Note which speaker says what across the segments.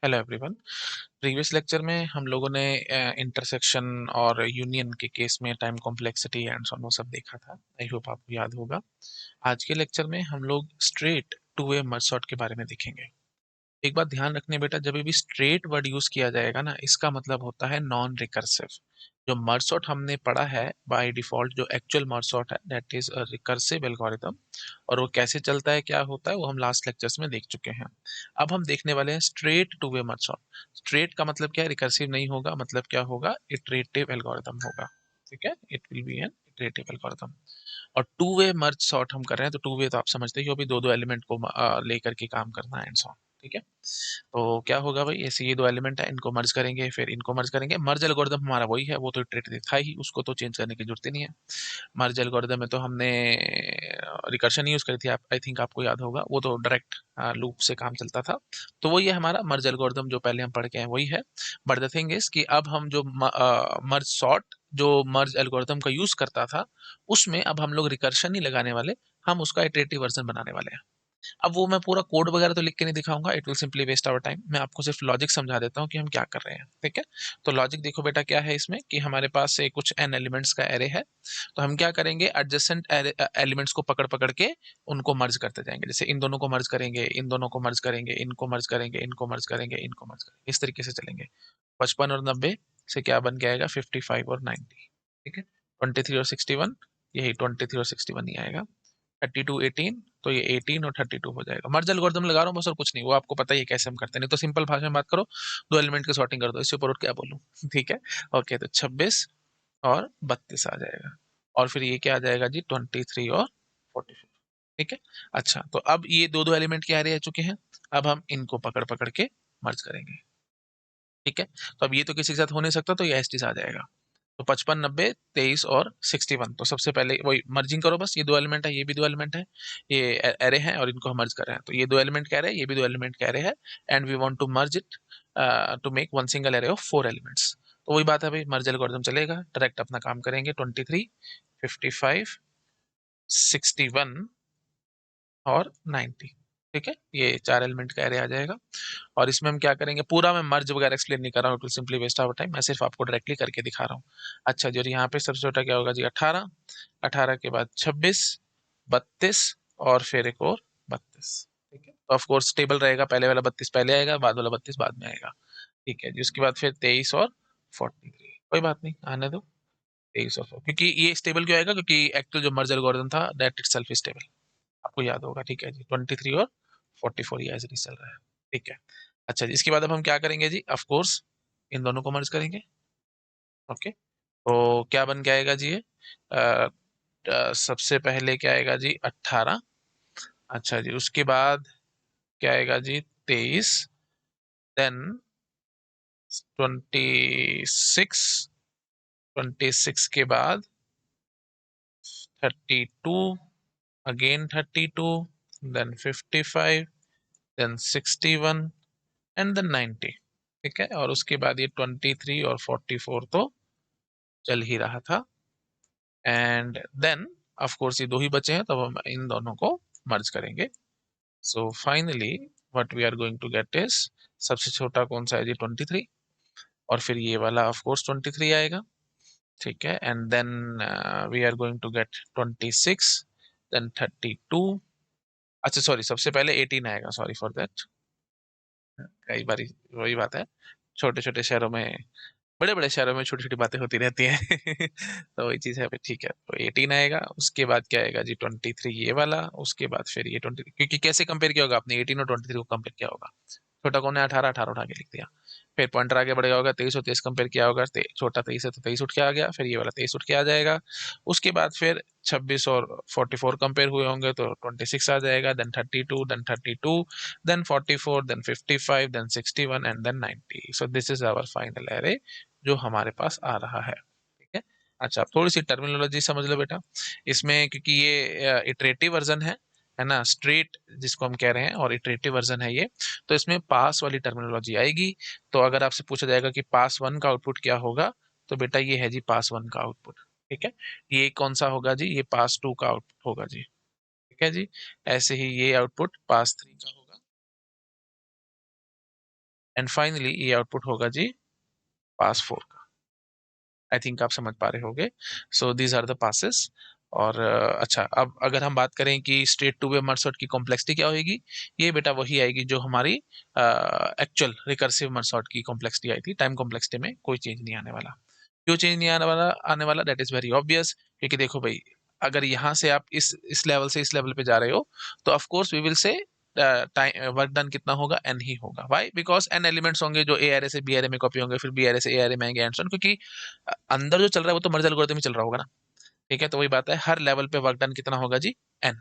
Speaker 1: Hello everyone. Previous lecture में हम लोगों ने इंटरसेक्शन और यूनियन के केस में टाइम कॉम्प्लेक्सिटी एंड सो वो सब देखा था। आई होप आपको याद होगा। आज के लेक्चर में हम लोग straight two way merge sort के बारे में देखेंगे। एक बात ध्यान रखने बेटा, जब भी स्ट्रेट वर्ड यूज किया जाएगा ना, इसका मतलब होता है नॉन रिकर्सिव। जो मर्ज सॉर्ट हमने पढ़ा है बाय डिफॉल्ट, जो एक्चुअल मर्ज सॉर्ट है that is a recursive algorithm. और वो कैसे चलता है, क्या होता है, वो हम लास्ट लेक्चर्स में देख चुके हैं। अब हम देखने वाले हैं straight two way merge sort. Straight का मतलब क्या है? रिकर्सिव नहीं होगा, मतलब क्या होगा? इटरेटिव एल्गोरिथम होगा। ठीक है, it will be an iterative algorithm. और टू वे मर्ज सॉर्ट हम कर रहे हैं, तो टू वे तो आप समझते ही हो, भी दो दो एलिमेंट को लेकर के काम करना है एंड सो ऑन। ठीक है, तो क्या होगा भाई, ऐसे ये दो एलिमेंट है, इनको मर्ज करेंगे, फिर इनको मर्ज करेंगे। मर्ज एल्गोरिथम हमारा वही है, वो तो इटरेटिव था ही, उसको तो चेंज करने की जरूरत ही नहीं है। मर्ज एल्गोरिथम में तो हमने रिकर्शन यूज करी थी, आप आई थिंक आपको याद होगा, वो तो डायरेक्ट लूप से काम चलता था। तो वही है हमारा मर्ज एल्गोरिथम, जो पहले हम पढ़ के हैं वही है। बट द थिंग इज कि अब हम जो मर्ज सॉर्ट जो मर्ज एल्गोरिथम का यूज करता था, उसमें अब हम लोग रिकर्शन नहीं लगाने वाले, हम उसका इटरेटिव वर्जन बनाने वाले हैं। अब वो मैं पूरा कोड वगैरह तो लिख के नहीं दिखाऊंगा, it will simply waste our time. मैं आपको सिर्फ लॉजिक समझा देता हूँ कि हम क्या कर रहे हैं। ठीक है, तो लॉजिक देखो बेटा, क्या है इसमें कि हमारे पास से कुछ एन एलिमेंट्स का एरे है। तो हम क्या करेंगे, एडजेसेंट एलिमेंट्स को पकड़ पकड़ के उनको मर्ज करते जाएंगे। जैसे इन दोनों को मर्ज करेंगे, इन दोनों को मर्ज करेंगे, इनको मर्ज करेंगे, इनको मर्ज करेंगे, इनको मर्ज करेंगे, इस तरीके से चलेंगे। 55 और 90 से क्या बन के आएगा? 55 और 90। ठीक है, 23 और 61, यही 23 और 61 ही आएगा। 32 18, तो ये 18 और 32 हो जाएगा। मर्ज एल्गोरिथम लगा रहा हूँ बस, और कुछ नहीं। वो आपको पता ही है कैसे हम करते हैं, नहीं तो सिंपल भाषा में बात करो, दो एलिमेंट की सॉर्टिंग कर दो, इससे ऊपर उठ क्या बोलूं। ठीक है, ओके, तो 26 और 32 आ जाएगा। और फिर ये क्या आ जाएगा जी? 23 और 44। ठीक है, अच्छा, तो अब ये दो दो एलिमेंट के एरे आ चुके हैं। अब हम इनको पकड़ पकड़ के मर्ज करेंगे। ठीक है, तो अब ये तो किसी के साथ हो नहीं सकता, तो ये एस टी से आ जाएगा। तो 55 90 23 और 61, तो सबसे पहले वही मर्जिंग करो बस। ये दो एलिमेंट है, ये भी दो एलिमेंट है, ये एरे है, और इनको हम मर्ज कर रहे हैं। तो ये दो एलिमेंट का एरे है, ये भी दो एलिमेंट का एरे है, and we want to merge it to make one single array of 4 elements. तो वही बात है भाई, मर्ज एल्गोरिथम चलेगा, डायरेक्ट अपना काम करेंगे। 23 55 61 और 90। ठीक है, ये चार एलिमेंट का एरे आ जाएगा। और इसमें हम क्या करेंगे, पूरा मैं मर्ज वगैरह एक्सप्लेन नहीं कर रहा हूँ, it will simply waste our time. मैं सिर्फ आपको डायरेक्टली करके दिखा रहा हूँ। अच्छा जी, और यहाँ पे सबसे छोटा क्या होगा जी? 18। 18 के बाद 26, 32, और फिर एक और 32। ठीक है, तो ऑफ कोर्स टेबल रहेगा, पहले वाला 32 पहले आएगा, बाद वाला 32 बाद में आएगा। ठीक है जी, उसके बाद फिर 23 और 43। कोई बात नहीं, आने दो। 23 और 4, क्योंकि ये स्टेबल क्यों आएगा? क्योंकि एक्चुअल जो मर्ज एल्गोरिथम था दैट इटसेल्फ इज स्टेबल, आपको याद होगा। ठीक है जी, 23 और 44 ये एज इट इज चल रहा है। ठीक है, अच्छा जी, इसके बाद अब हम क्या करेंगे जी? ऑफ कोर्स इन दोनों को मर्ज करेंगे। ओके, तो क्या बन के आएगा जी? ये सबसे पहले क्या आएगा जी? 18। अच्छा जी, उसके बाद क्या आएगा जी? 23। देन 26। 26 के बाद 32, again 32, then 55, then 61, and then 90। ठीक है, और उसके बाद ये 23 और 44 तो चल ही रहा था। एंड देन ऑफ कोर्स ये दो ही बचे हैं, तब हम इन दोनों को मर्ज करेंगे। So finally what we are going to get is, सबसे छोटा कौन सा है जी? 23। और फिर ये वाला ऑफ कोर्स 23 आएगा। ठीक है, and then we are going to get 26, then 32। अच्छा सॉरी, सबसे पहले 18 आएगा, सॉरी फॉर दैट। कई बार वही बात है, छोटे छोटे शहरों में, बड़े बड़े शहरों में छोटी छोटी बातें होती रहती हैं। तो वही चीज है फिर। ठीक है, तो 18 आएगा, उसके बाद क्या आएगा जी? 23 ये वाला, उसके बाद फिर ये 20, क्योंकि कैसे कंपेयर किया होगा आपने? 18 और 23 को कंपेयर किया होगा। छोटा कौन है? 18। 18 उठा के लिख दिया। फिर पॉइंटर आगे बढ़ेगा होगा, 23 और 23 कंपेयर किया होगा, छोटा 23 है तो 23 उठ के आ गया, फिर ये वाला 23 उठ के आ जाएगा। उसके बाद फिर 26 और 44 कंपेयर हुए होंगे, तो 26 आ जाएगा, then 32, then 32, then 44, then 55, then 61, and then 90। So this is our final array जो हमारे पास आ रहा है। ठीक है, अच्छा, थोड़ी सी टर्मिनोलॉजी समझ लो बेटा इसमें, क्योंकि ये इटरेटिव वर्जन है ना, स्ट्रेट जिसको हम कह रहे हैं, और इटरेटिव वर्जन है ये। तो इसमें पास वाली टर्मिनोलॉजी आएगी। तो अगर आपसे पूछा जाएगा कि पास वन का आउटपुट क्या होगा, तो बेटा ये है जी पास वन का आउटपुट। ठीक है, ये कौन सा होगा जी? ये पास टू का आउटपुट होगा जी। ठीक है जी, ऐसे ही ये आउटपुट पास थ्री का होगा। एंड फाइनली ये आउटपुट होगा जी पास 4 का। आई थिंक आप समझ पा रहे होंगे। So these are the passes. और अच्छा, अब अगर हम बात करें कि straight two way merge sort की कॉम्प्लेक्सिटी क्या होगी, ये बेटा वही आएगी जो हमारी एक्चुअल रिकर्सिव मर्ज सॉर्ट की कॉम्प्लेक्सिटी आई थी। टाइम कॉम्प्लेक्सिटी में कोई चेंज नहीं आने वाला। क्यों चेंज नहीं आने वाला दैट इज वेरी ऑब्वियस, क्योंकि देखो भाई, अगर यहाँ से आप इस लेवल से इस लेवल पे जा रहे हो, तो of course we will say time work done कितना होगा, एन ही होगा। व्हाई? बिकॉज एन एलिमेंट्स होंगे जो ए एरे से बी एरे में कॉपी होंगे, फिर बी एरे से ए एरे में आएंगे एंड सो ऑन, क्योंकि अंदर जो चल रहा है वो तो मर्ज एल्गोरिथम में चल रहा होगा ना। ठीक है, तो वही बात है, हर लेवल पे वर्क डन कितना होगा जी, एन।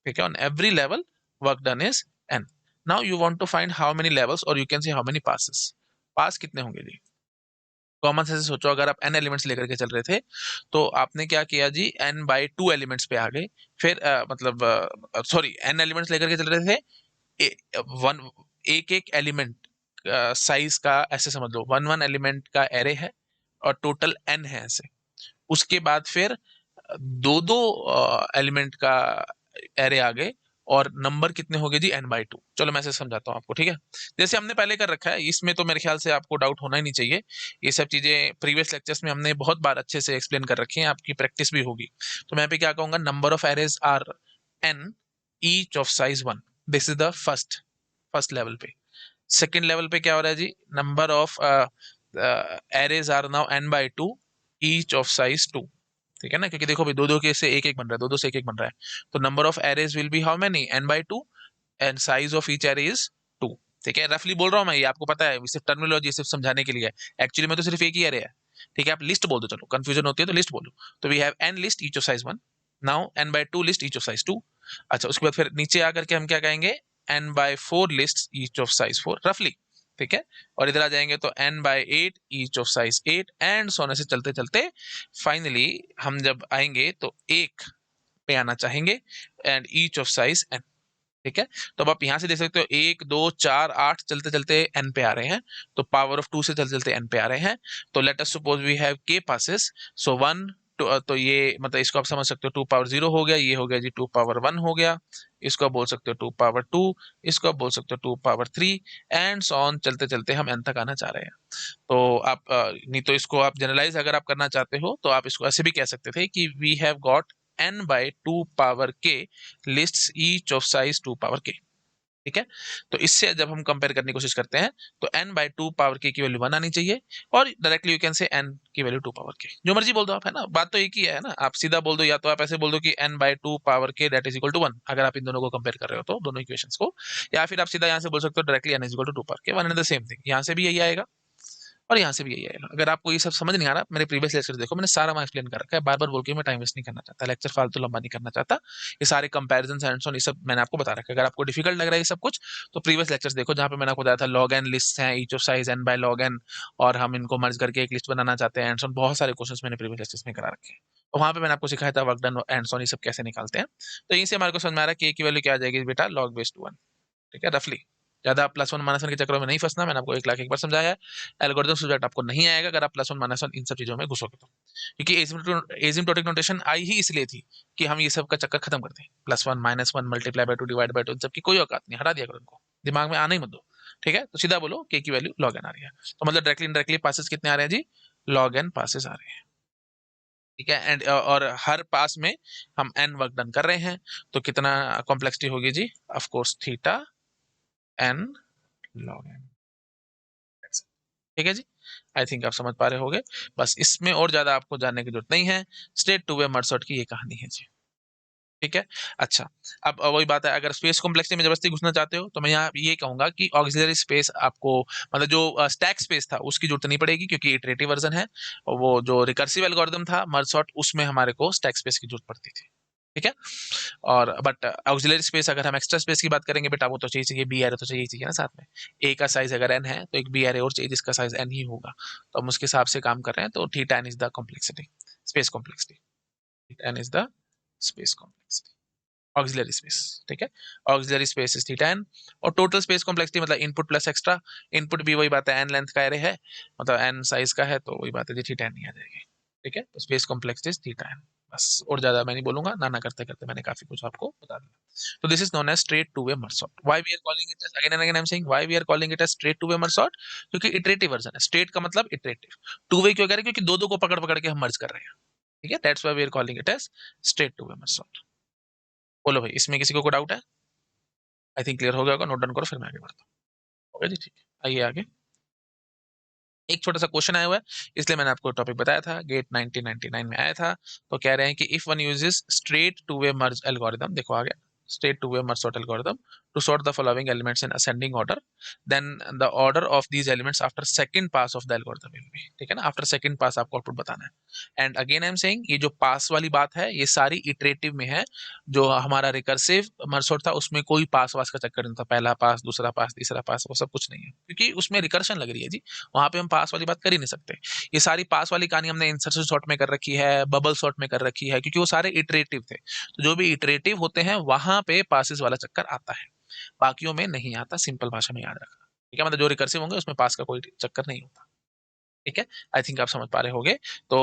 Speaker 1: ठीक है, on every level work done is n. Now you want to find how many levels और you can see how many passes. Pass कितने होंगे जी? कॉमन सेंस से सोचो, अगर आप एन एलिमेंट्स लेकर के चल रहे थे, तो आपने क्या किया जी, एन बाई टू एलिमेंट्स पे आ गए। फिर मतलब सॉरी, एन एलिमेंट्स लेकर के चल रहे थे, वन एक एक एलिमेंट साइज का, ऐसे समझ लो वन वन एलिमेंट का एरे है और टोटल एन है ऐसे। उसके बाद फिर दो दो एलिमेंट का एरे आ गए, और नंबर कितने हो गए जी, एन बाई टू। चलो मैं ऐसे समझाता हूँ आपको, ठीक है। जैसे हमने पहले कर रखा है, इसमें तो मेरे ख्याल से आपको डाउट होना ही नहीं चाहिए। ये सब चीजें प्रीवियस लेक्चर्स में हमने बहुत बार अच्छे से एक्सप्लेन कर रखी हैं, आपकी प्रैक्टिस भी होगी। तो मैं यहाँ पे क्या कहूंगा, number of arrays are n, each of size one. This is the first first level पे। सेकेंड लेवल पे क्या हो रहा है जी, number of arrays are now n by two, each of size two. ठीक है ना, क्योंकि देखो भाई, दो दो के से एक एक बन रहा है, दो दो से एक एक बन रहा है, तो number of arrays will be how many, n by two, and size of each array is two. ठीक है, रफली बोल रहा हूँ मैं, ये आपको पता है, सिर्फ टर्मिनोलॉजी सिर्फ समझाने के लिए है। एक्चुअली में तो सिर्फ एक ही एरे है। ठीक है, आप लिस्ट बोल दो, चलो कंफ्यूजन होती है तो लिस्ट बोलो। तो we have n list each of size one, now n by two list each of size two. अच्छा, उसके बाद फिर नीचे आकर के हम क्या कहेंगे, n by four list each of size four, रफली। ठीक है, और इधर आ जाएंगे तो n by eight each of size eight, and सोने से चलते चलते फाइनली हम जब आएंगे तो एक पे आना चाहेंगे, and each of size n. ठीक है, तो अब आप यहां से देख सकते हो, एक दो चार आठ चलते चलते एन पे आ रहे हैं, तो पावर ऑफ टू से चलते चलते एन पे आ रहे हैं। तो let us suppose we have k passes, so one, तो ये मतलब इसको आप समझ सकते हो, टू पावर जीरो हो गया, ये हो गया जी टू पावर वन हो गया, इसको आप बोल सकते हो टू पावर टू, इसको आप बोल सकते हो two power three, and so on चलते चलते हम एन तक आना चाह रहे हैं। तो आप नहीं तो इसको आप जनरलाइज अगर आप करना चाहते हो, तो आप इसको ऐसे भी कह सकते थे कि we have got n by two power k list each of size two power k. ठीक है, तो इससे जब हम कंपेयर करने की कोशिश करते हैं, तो n बाई टू पावर के की वैल्यू वन आनी चाहिए, और directly you can say n की वैल्यू टू पावर के, जो मर्जी बोल दो आप, है ना, बात तो एक ही है ना। आप सीधा बोल दो, या तो आप ऐसे बोल दो कि n by two power k that is equal to one, अगर आप इन दोनों को कंपेयर कर रहे हो तो दोनों इक्वेशंस को। या फिर आप सीधा यहाँ से बोल सकते हो directly n is equal to two power k, one and the same thing, यहाँ से भी यही आएगा और यहाँ से भी यही आएगा। अगर आपको ये सब समझ नहीं आ रहा, मेरे प्रीवियस लेक्चर देखो, मैंने सारा वहाँ एक्सप्लेन कर रखा है। बार बार बोल के मैं टाइम वेस्ट नहीं करना चाहता, लेक्चर फालतू लंबा नहीं करना चाहता। ये सारे कंपैरिजन एंड सो ऑन, ये सब मैंने आपको बता रखा है। अगर आपको डिफिकल्ट लग रहा है ये सब कुछ, तो प्रीवियस लेक्चर्स देखो, जहाँ पे मैंने आपको बताया था लॉग एन लिस्ट है, each of size n by log n, और हम इनको मर्ज करके एक लिस्ट बनाना चाहते हैं एंड सो ऑन। बहुत सारे क्वेश्चन मैंने प्रीवियस लेक्चर्स में करा रखे हैं, तो वहाँ पे मैंने आपको सिखाया था work done and so on, ये सब कैसे निकालते हैं। तो यहीं से हमारे को समझ में आ रहा है कि की वैल्यू क्या आ जाएगी बेटा, लॉग बेस टू वन। ठीक है, रफली। ज्यादा प्लस वन माइनस वन के चक्रों में नहीं फंसना, मैंने आपको एक लाख एक बार समझाया है। एल्गोरिथम सब्जेक्ट आपको नहीं आएगा अगर आप plus one minus one in सब चीजों में घुसोगे तो, क्योंकि एसिम्प्टोटिक नोटेशन आई ही इसलिए थी कि हम ये सब का चक्कर खत्म कर दें। Plus one minus one multiply by two divide by two, इन सब की कोई औकात नहीं, हटा दिया करो इनको, दिमाग में आने ही मत दो। ठीक है, तो सीधा बोलो के की वैल्यू लॉग एन आ रही है, तो मतलब डायरेक्टली इनडायरेक्टली पासेस कितने आ रहे हैं जी, लॉग एन पासेस आ रहे हैं। ठीक है, एंड और हर पास में हम एन वर्क डन कर रहे हैं, तो कितना कॉम्प्लेक्सिटी होगी जी, of course theta n log n. ठीक है जी, आई थिंक आप समझ पा रहे होगे। बस इसमें और ज्यादा आपको जानने की जरूरत नहीं है, straight two way merge sort की ये कहानी है जी। ठीक है, अच्छा, अब वही बात है, अगर स्पेस कॉम्प्लेक्सिटी में जबरदस्ती घुसना चाहते हो, तो मैं यहाँ ये कहूंगा कि ऑक्सिलरी स्पेस आपको, मतलब जो स्टैक स्पेस था उसकी जरूरत नहीं पड़ेगी, क्योंकि इटरेटिव वर्जन है। और वो जो रिकर्सिव एल्गोरिथम था मर्ज सॉर्ट, उसमें हमारे को स्टैक स्पेस की जरूरत पड़ती थी। ठीक है, और बट ऑक्सिलरी स्पेस अगर हम एक्स्ट्रा स्पेस की बात करेंगे बेटा, वो तो चाहिए, बी एरे तो चाहिए ना साथ में। ए का साइज अगर एन है, तो एक बी एरे और चाहिए जिसका साइज एन ही होगा, तो हम उसके हिसाब से काम कर रहे हैं। तो theta n is the complexity, space complexity, theta n is the space complexity, auxiliary space. ठीक है, auxiliary space is theta n, और टोटल स्पेस कॉम्प्लेक्सिटी मतलब इनपुट प्लस एक्स्ट्रा। इनपुट भी वही बात है, एन लेंथ का एरे है, मतलब एन साइज का है, तो वही बात है जी, थीटा एन ही आ जाएगी। ठीक है, तो space complexity is theta n. बस, और ज्यादा मैं नहीं बोलूंगा, ना करते करते मैंने काफी कुछ आपको बता दिया। तो this is known as straight two way merge sort. Why we are calling it as, again and again I am saying why we are calling it as straight two way merge sort, क्योंकि iterative version है। Straight का मतलब iterative, two way क्यों कह रहे हैं, क्योंकि दो दो को पकड़ पकड़ के हम मर्ज कर रहे हैं, ठीक है, that's why we are calling it as straight two way merge sort. बोलो भाई, इसमें किसी को कोई डाउट है? आई थिंक क्लियर हो गया होगा, नोट डाउन करो फिर मैं आगे बढ़ता हूँ। हो गया जी, ठीक है, आइए आगे। एक छोटा सा क्वेश्चन आया हुआ है, इसलिए मैंने आपको टॉपिक बताया था, गेट 1999 में आया था। तो कह रहे हैं कि if one uses straight two way merge algorithm, देखो आ गया, straight two way merge sort algorithm to sort the following elements in ascending order, then the order of these elements after second pass of the algorithm will be, ठीक है ना, after second पास आपको output बताना है। And again I am saying, ये जो पास वाली बात है ये सारी इटरेटिव में है। जो हमारा रिकर्सिव मर्ज सॉर्ट था उसमें कोई पास वास का चक्कर नहीं था, पहला पास, दूसरा पास, तीसरा पास, वो सब कुछ नहीं है, क्योंकि उसमें रिकर्शन लग रही है जी, वहां पे हम पास वाली बात कर ही नहीं सकते। ये सारी पास वाली कहानी हमने इंसर्शन सॉर्ट में कर रखी है, बबल सॉर्ट में कर रखी है, क्योंकि वो सारे इटरेटिव थे। तो जो भी इटरेटिव होते हैं वहां पे पासिस वाला चक्कर आता है, बाकियों में नहीं आता, सिंपल भाषा में याद रखना, ठीक है, मतलब जो रिकर्सिव होंगे उसमें पास का कोई चक्कर नहीं होता, ठीक है। आई थिंक आप समझ पा रहे होंगे। तो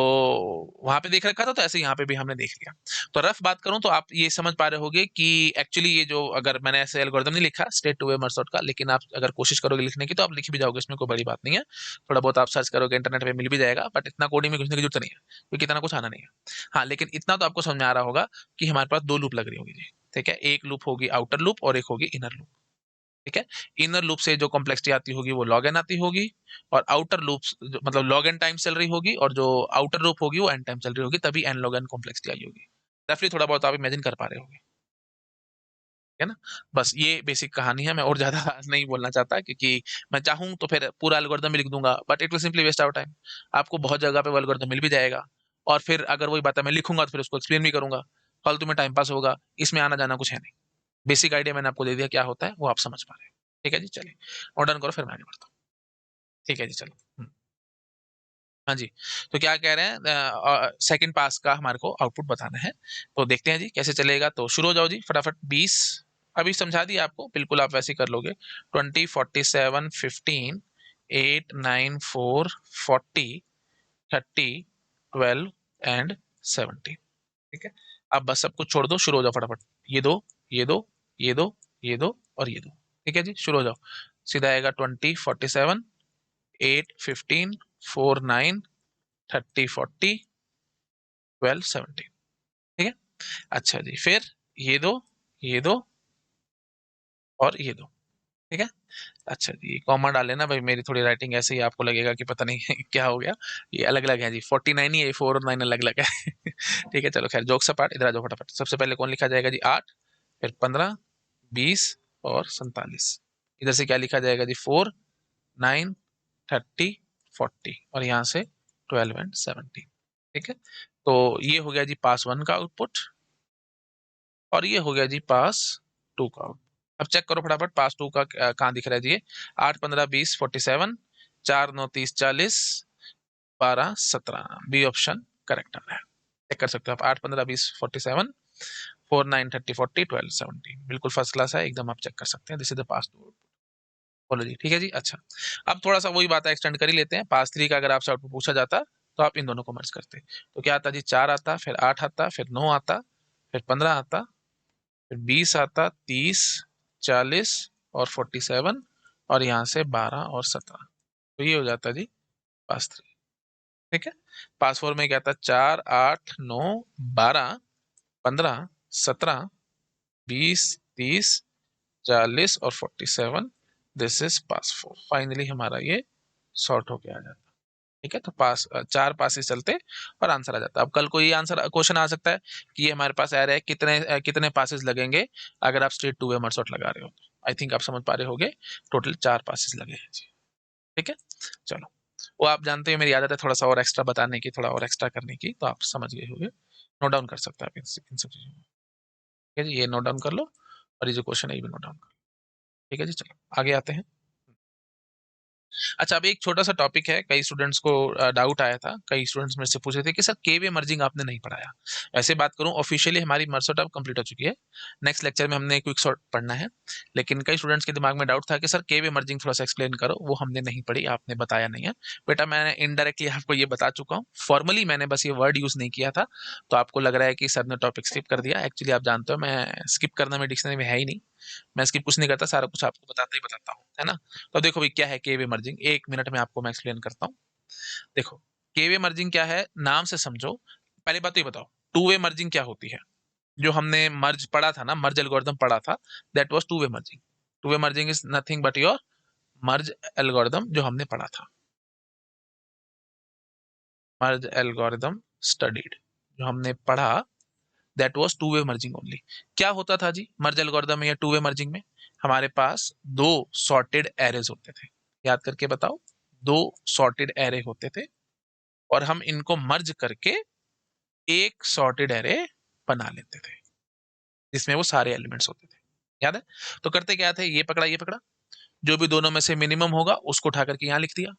Speaker 1: वहां पे देख रखा था, तो ऐसे यहाँ पे भी हमने देख लिया। तो रफ बात करूं तो आप ये समझ पा रहे होंगे कि एक्चुअली ये जो, अगर मैंने ऐसे एल्गोरिथम नहीं लिखा straight two way merge sort का, लेकिन आप अगर कोशिश करोगे लिखने की तो आप लिख भी जाओगे, इसमें कोई बड़ी बात नहीं है। थोड़ा बहुत आप सर्च करोगे इंटरनेट पे मिल भी जाएगा, बट इतना कोडिंग में घुसने की जरूरत नहीं है, क्योंकि इतना कुछ आना नहीं है। हाँ, लेकिन इतना तो आपको समझ में आ रहा होगा कि हमारे पास दो लूप लग रही होगी जी, ठीक है, एक लूप होगी आउटर लूप और एक होगी इनर लूप, ठीक है। इनर लूप से जो कॉम्प्लेक्सिटी आती होगी वो लॉग एन आती होगी, और आउटर लूप मतलब लॉग एन टाइम चल रही होगी, और जो आउटर लूप होगी वो एन टाइम चल रही होगी, तभी एन लॉग एन कॉम्प्लेक्सिटी आई होगी। रफली थोड़ा बहुत आप इमेजिन कर पा रहे होंगे, है ना। बस ये बेसिक कहानी है, मैं और ज्यादा नहीं बोलना चाहता, क्योंकि मैं चाहूँ तो फिर पूरा एल्गोरिथम भी लिख दूंगा, but it will simply waste our time. आपको बहुत जगह पे वो एल्गोरिथम मिल भी जाएगा, और फिर अगर वही बात है मैं लिखूंगा तो फिर उसको एक्सप्लेन भी करूंगा, फालतू में टाइम पास होगा, इसमें आना जाना कुछ है नहीं। बेसिक आइडिया मैंने आपको दे दिया क्या होता है, वो आप समझ पा रहे हैं, ठीक है जी, चलिए और डन करो फिर मैं आगे बढ़ता हूँ। ठीक है जी, चलो। हाँ जी। तो क्या कह रहे हैं, सेकंड पास का हमारे को आउटपुट बताना है। तो देखते हैं जी कैसे चलेगा, तो शुरू हो जाओ जी फटाफट। 20 अभी समझा दिया आपको, बिल्कुल आप वैसे ही कर लोगे। 20, 47, 15, 8, 9, 4, 40, 30, 12 एंड 17, ठीक है। अब बस सब कुछ छोड़ दो, शुरू हो जाओ फटाफट। ये दो, ये दो, ये दो, ये दो और ये दो, ठीक है जी, शुरू हो जाओ। सीधा आएगा 20, 47, 8, 15, 4, 9, 30, 40, 12, 17, ठीक है। अच्छा जी, फिर ये दो, ये दो और ये दो, ठीक है। अच्छा जी, कॉमा डाल लेना भाई, मेरी थोड़ी राइटिंग ऐसे ही आपको लगेगा कि पता नहीं क्या हो गया। ये अलग अलग है जी, 49 ही है, 4 और 9 अलग अलग है। ठीक है, चलो खैर, जोक्स अपार्ट, इधर आ जाओ फटाफट। सबसे पहले कौन लिखा जाएगा जी? 8, फिर 15, 20 और 47। इधर से क्या लिखा जाएगा जी? 4, 9, 30, 40 और यहाँ से 12 एंड 17, ठीक है। तो ये हो गया जी पास वन का आउटपुट, और ये हो गया जी पास टू का आउटपुट। अब चेक करो फटाफट पास टू का कहाँ दिख रहा है जी? ये 8, 15, 20, 47, 4, 9, 30, 40, 12, 17, बी ऑप्शन करेक्ट आ रहा है। चेक कर सकते हो आप, 8, 15, 20, 47, 4, 9, 30, 40, 12, 17, बिल्कुल फर्स्ट क्लास है एकदम, आप चेक कर सकते हैं। This is the pass two. बोलो जी, ठीक है जी। अच्छा, अब थोड़ा सा वही बात एक्सटेंड कर ही लेते हैं। पास थ्री का अगर आपसे आउटपुट पूछा जाता तो आप इन दोनों को मर्ज करते, तो क्या आता जी? 4 आता, फिर 8 आता, फिर 9 आता, फिर 15 आता, फिर 20 आता, 30, 40 और 47, और यहाँ से 12 और 17। तो ये हो जाता जी पास थ्री, ठीक है। पास फोर में क्या था? 4, 8, 9, 12, 15, 17, 20, 30, 40 और 47। This is pass four. Finally हमारा ये सॉर्ट होके आ जाता, ठीक है। तो पास चार पासेस चलते और आंसर आ जाता। अब कल को ये आंसर क्वेश्चन आ सकता है कि ये हमारे पास आ रहा है कितने पासेस लगेंगे अगर आप straight two way merge sort लगा रहे हो। आई थिंक आप समझ पा रहे होगे, टोटल 4 पासेस लगे हैं जी, ठीक है। चलो, वो आप जानते हैं मेरी आदत है थोड़ा सा और एक्स्ट्रा बताने की, थोड़ा और एक्स्ट्रा करने की, तो आप समझ गए होंगे। नोट डाउन कर सकते हैं आप इन सब चीजों को, ठीक है जी। ये नोट डाउन कर लो, और ये जो क्वेश्चन है ये भी नोट डाउन कर लो, ठीक है जी। चलो आगे आते हैं। अच्छा, अब एक छोटा-सा टॉपिक है, कई स्टूडेंट्स को डाउट आया था, कई स्टूडेंट्स मेरे से पूछ रहे थे कि सर के-वे मर्जिंग आपने नहीं पढ़ाया। वैसे बात करूँ ऑफिशियली हमारी मर्ज सॉर्ट अब कंप्लीट हो चुकी है। नेक्स्ट लेक्चर में हमने क्विक सॉर्ट पढ़ना है, लेकिन कई स्टूडेंट्स के दिमाग में डाउट था कि सर के-वे मर्जिंग थोड़ा-सा एक्सप्लेन करो, वो हमने नहीं पढ़ी, आपने बताया नहीं है। बेटा मैं इनडायरेक्टली आपको ये बता चुका हूँ, फॉर्मली मैंने बस ये वर्ड यूज़ नहीं किया था, तो आपको लग रहा है कि सर ने टॉपिक स्किप कर दिया। एक्चुअली आप जानते हो मैं स्किप करना मेरी डिक्शनरी में है ही नहीं। मैं स्किप कुछ नहीं करता, सारा कुछ आपको बताता ही बताता हूँ, है ना? तो देखो भाई क्या है के-वे मर्जिंग, 1 मिनट में आपको मैं एक्सप्लेन करता हूँ। देखो, के-वे मर्जिंग क्या है, नाम से समझो। पहली बात तो ये बताओ, टू वे मर्जिंग क्या होती है? जो हमने मर्ज पढ़ा था ना, मर्ज एल्गोरिथम पढ़ा था, that was to way merging. To way merging is nothing but your merge algorithm जो हमने पढ़ा था। मर्ज एल्गोरिथम स्टडीड, जो हमने पढ़ा, that was to way merging only. क्या होता था जी मर्ज एल्गोरिथम में या टू वे मर्जिंग में? हमारे पास दो सॉर्टेड एरेज होते थे। याद करके बताओ, दो सॉर्टेड एरे होते थे और हम इनको मर्ज करके एक सॉर्टेड एरे बना लेते थे, जिसमें वो सारे एलिमेंट्स होते थे। याद है? तो करते क्या थे, ये पकड़ा, जो भी दोनों में से मिनिमम होगा उसको उठा करके यहाँ लिख दिया।